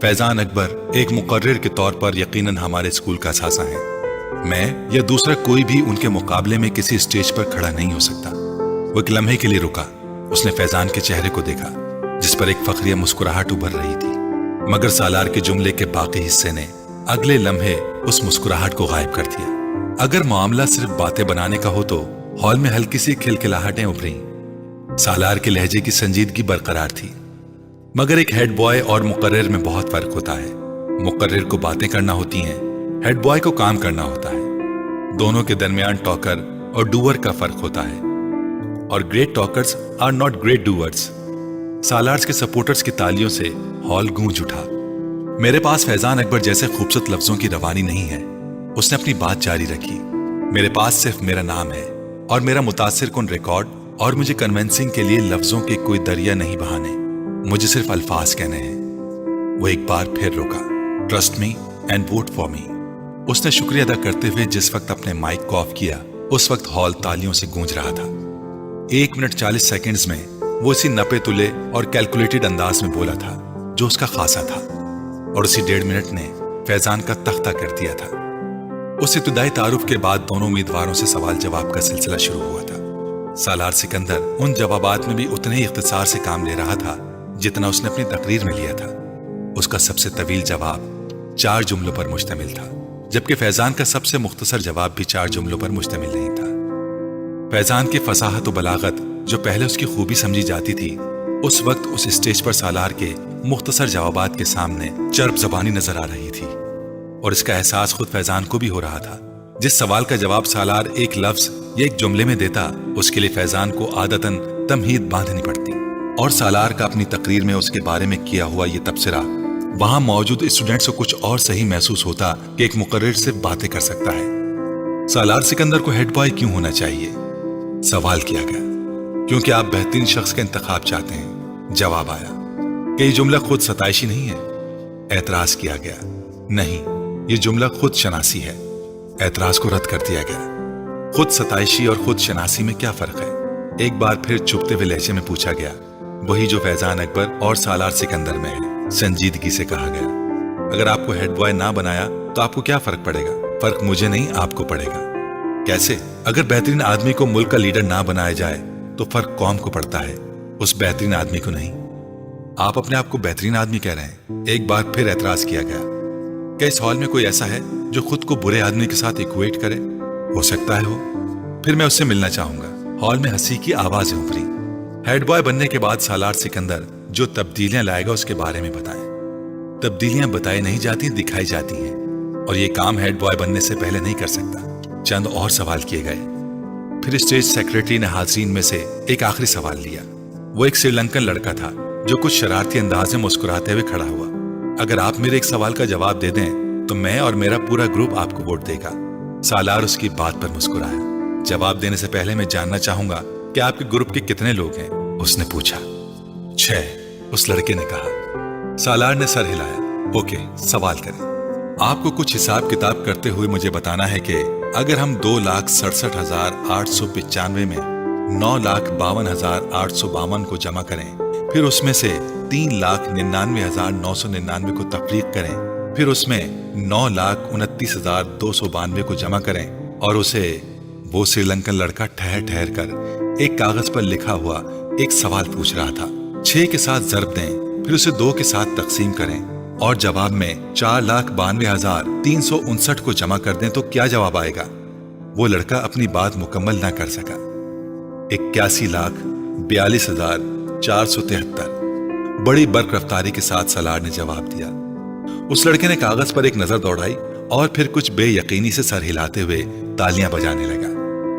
फैजान अकबर एक मुकर्रिर के तौर पर यकीनन हमारे स्कूल का असासा है। मैं या दूसरा कोई भी उनके मुकाबले में किसी स्टेज पर खड़ा नहीं हो सकता। वो एक लम्हे के लिए रुका। उसने फैजान के चेहरे को देखा जिस पर एक फखरिया मुस्कुराहट उभर रही थी, मगर सालार के जुमले के बाकी हिस्से ने अगले लम्हे उस मुस्कुराहट को गायब कर दिया। अगर मामला सिर्फ बातें बनाने का हो तो हॉल में हल्की सी खिलखिलाहटें उभरी। सालार के लहजे की संजीदगी बरकरार थी, मगर एक हेड बॉय और मुकर्रिर में बहुत फर्क होता है। मुकर्रिर को बातें करना होती हैं, हेड बॉय को काम करना होता है। दोनों के दरमियान टॉकर और डूअर का फर्क होता है, और great talkers are not great doers. सालार्स के सपोर्टर्स की तालियों से हॉल गूंज उठा। मेरे पास फैजान अकबर जैसे खूबसूरत लफ्जों की रवानी नहीं है, उसने अपनी बात जारी रखी। मेरे पास सिर्फ मेरा नाम है और मेरा मुतासिर कुन रिकॉर्ड, और मुझे कन्विंसिंग के लिए लफ्जों के कोई दरिया नहीं बहाने, मुझे सिर्फ अल्फाज कहने हैं। वो एक बार फिर रुका। Trust me and vote for me. उसने शुक्रिया अदा करते हुए जिस वक्त अपने माइक को ऑफ किया उस वक्त हॉल तालियों से गूंज रहा था। 1 मिनट 40 सेकंड्स में वो इसी नपे तुले और कैलकुलेटेड अंदाज में बोला था जो उसका खासा था, और उसी 1.5 मिनट ने फैजान का तख्ता कर दिया था। उस इब्तिदाई तारुफ के बाद दोनों उम्मीदवारों से सवाल जवाब का सिलसिला शुरू हुआ था। सालार सिकंदर उन जवाबात में भी उतने ही इख्तिसार से काम ले रहा था जितना उसने अपनी तकरीर में लिया था। उसका सबसे तवील जवाब 4 जुमलों पर मुश्तमिल था, जबकि फैजान का सबसे मुख्तसर जवाब भी 4 जुमलों पर मुश्तमिल नहीं था। फैजान की फसाहत और बलागत जो पहले उसकी खूबी समझी जाती थी, उस वक्त उस स्टेज पर सालार के मुख्तसर जवाबात के सामने चर्ब ज़बानी नजर आ रही थी, और इसका एहसास खुद फैजान को भी हो रहा था। जिस सवाल का जवाब सालार एक लफ्ज या एक जुमले में देता, उसके लिए फैजान को आदतन तमहीद बांधनी पड़ती, और सालार का अपनी तकरीर में उसके बारे में किया हुआ ये तबसरा वहां मौजूद स्टूडेंट्स को कुछ और सही महसूस होता कि एक मुकर्रिर सिर्फ बातें कर सकता है। सालार सिकंदर को हेड बॉय क्यों होना चाहिए? सवाल किया गया। क्योंकि आप बेहतरीन शख्स का इंतखाब चाहते हैं। जवाब आया कि ये जुमला खुद सताइशी नहीं है। एतराज किया गया, नहीं, ये जुमला खुद शनासी है। एतराज को रद्द कर दिया गया। खुद सताइशी और खुद शनासी में क्या फर्क है? एक बार फिर चुपते हुए लहजे में पूछा गया, वही जो फैजान अकबर और सालार सिकंदर में है। संजीदगी से कहा गया, अगर आपको हेड बॉय ना बनाया तो आपको क्या फर्क पड़ेगा? फर्क मुझे नहीं, आपको पड़ेगा। कैसे? अगर बेहतरीन आदमी को मुल्क का लीडर ना बनाया जाए तो फर्क कौम को पड़ता है, उस बेहतरीन आदमी को नहीं। आप अपने आप को बेहतरीन आदमी कह रहे हैं। एक बार फिर एतराज किया गया, क्या इस हॉल में कोई ऐसा है जो खुद को बुरे आदमी के साथ इक्वेट करे? हो सकता है हो, फिर मैं उससे मिलना चाहूंगा। हॉल में हंसी की आवाजें उभरी। हेड बॉय बनने के बाद सालार सिकंदर जो तब्दीलियां लाएगा उसके बारे में बताएं। तब्दीलियां बताई नहीं जाती, दिखाई जाती हैं, और ये काम हेड बॉय बनने से पहले नहीं कर सकता। चंद और सवाल किए गए। फिर स्टेज सेक्रेटरी ने हाज़रीन में से एक आखिरी सवाल लिया। वो एक श्रीलंकन लड़का था जो कुछ शरारती अंदाज में मुस्कुराते हुए खड़ा हुआ। अगर आप मेरे एक सवाल का जवाब दे दें तो मैं और मेरा पूरा ग्रुप आपको वोट देगा। सालार उसकी बात पर मुस्कुराया। जवाब देने से पहले मैं जानना चाहूंगा कि आपके ग्रुप के कितने लोग हैं? उसने पूछा। 6, उस लड़के ने कहा। सालार ने सर हिलाया। ओके, सवाल करें। आपको कुछ हिसाब किताब करते हुए मुझे बताना है कि अगर हम 2,67,895 में 9,52,852 को जमा करें, फिर उसमें से 3,99,999 को तफरीक करें, फिर उसमें 9,29,292 को जमा करें, और उसे वो श्रीलंकन लड़का ठहर ठहर कर एक कागज पर लिखा हुआ एक सवाल पूछ रहा था। 6 के साथ ज़र्ब दें, फिर उसे 2 के साथ तकसीम करें, और जवाब में 4,92,359 को जमा कर दें तो क्या जवाब आएगा? वो लड़का अपनी बात मुकम्मल ना कर सका। 81,42,473 बड़ी बर्क रफ्तारी के साथ सालार ने जवाब दिया। उस लड़के ने कागज पर एक नजर दौड़ाई और फिर कुछ बेयकीनी से सर हिलाते हुए तालियां बजाने लगा।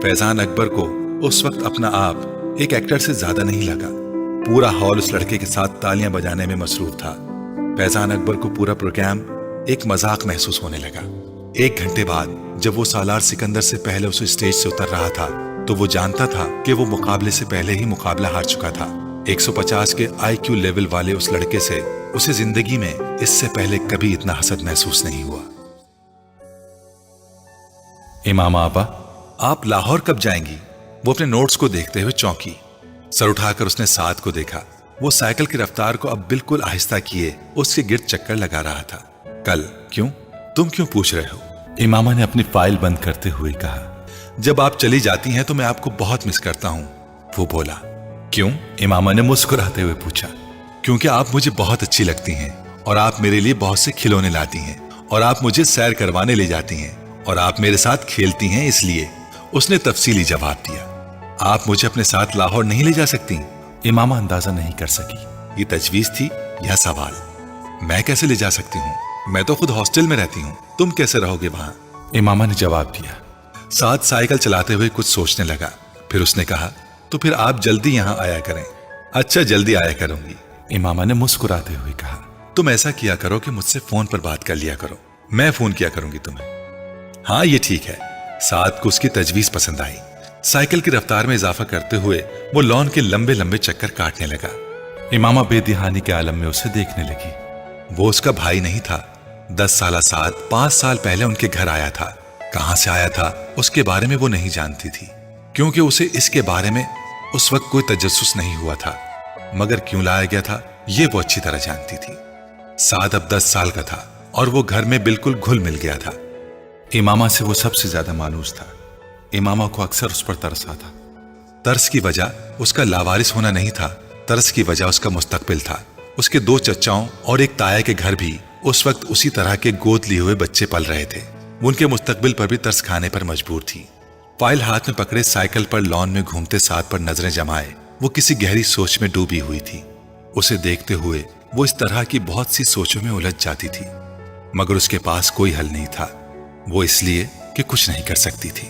फैजान अकबर को उस वक्त अपना आप एक एक्टर से ज्यादा नहीं लगा। पूरा हॉल उस लड़के के साथ तालियां बजाने में मसरूफ था। फैजान अकबर को पूरा प्रोग्राम एक मजाक महसूस होने लगा। 1 घंटे बाद जब वो सालार सिकंदर से पहले उस स्टेज से उतर रहा था तो वो जानता था कि वो मुकाबले से पहले ही मुकाबला हार चुका था। 150 के IQ लेवल वाले उस लड़के से उसे जिंदगी में इससे पहले कभी इतना हसद महसूस नहीं हुआ। इमाम आपा, आप लाहौर कब जाएंगी? वो अपने नोट्स को देखते हुए चौंकी। सर उठाकर उसने साद को देखा। वो साइकिल की रफ्तार को अब बिल्कुल आहिस्ता किए उसके गिर्द चक्कर लगा रहा था। कल? क्यों? तुम क्यों पूछ रहे हो? इमामा ने अपनी फाइल बंद करते हुए कहा। जब आप चली जाती हैं तो मैं आपको बहुत मिस करता हूं। वो बोला। क्यों? इमामा ने मुस्कुराते हुए पूछा। क्योंकि आप मुझे बहुत अच्छी लगती हैं, और आप मेरे लिए बहुत से खिलौने लाती हैं, और आप मुझे सैर करवाने ले जाती हैं, और आप मेरे साथ खेलती हैं, इसलिए। उसने तफसीली जवाब दिया। आप मुझे अपने साथ लाहौर नहीं ले जा सकती? इमामा अंदाजा नहीं कर सकी ये तजवीज थी या सवाल। मैं कैसे ले जा सकती हूँ? मैं तो खुद हॉस्टल में रहती हूँ, तुम कैसे रहोगे वहां? इमामा ने जवाब दिया। साथ साइकिल चलाते हुए कुछ सोचने लगा। फिर उसने कहा, तो फिर आप जल्दी यहाँ आया करें। अच्छा, जल्दी आया करूंगी, इमामा ने मुस्कुराते हुए कहा। तुम ऐसा किया करो कि मुझसे फोन पर बात कर लिया करो, मैं फोन किया करूंगी तुम्हें। हाँ, ये ठीक है। साथ को उसकी तजवीज पसंद आई। साइकिल की रफ्तार में इजाफा करते हुए वो लॉन के लंबे लंबे चक्कर काटने लगा। इमामा बेदिहानी के आलम में उसे देखने लगी। वो उसका भाई नहीं था। 10 साल साथ 5 साल पहले उनके घर आया था। कहां से आया था उसके बारे में वो नहीं जानती थी, क्योंकि उसे इसके बारे में उस वक्त कोई तजस्सुस नहीं हुआ था। मगर क्यों लाया गया था ये वो अच्छी तरह जानती थी। साद अब 10 साल का था और वो घर में बिल्कुल घुल मिल गया था। इमामा से वो सबसे ज्यादा मानूस था। इमामा को अक्सर उस पर तरस आता। तरस की वजह उसका लावारिस होना नहीं था, तरस की वजह उसका मुस्तकबिल था। उसके 2 चचाओं और एक ताया के घर भी उस वक्त उसी तरह के गोद लिए हुए बच्चे पल रहे थे। वो उनके मुस्तकबिल पर भी तरस खाने पर मजबूर थी। फाइल हाथ में पकड़े साइकिल पर लॉन में घूमते साथ पर नजरें जमाए वो किसी गहरी सोच में डूबी हुई थी। उसे देखते हुए वो इस तरह की बहुत सी सोचों में उलझ जाती थी, मगर उसके पास कोई हल नहीं था। वो इसलिए कि कुछ नहीं कर सकती थी।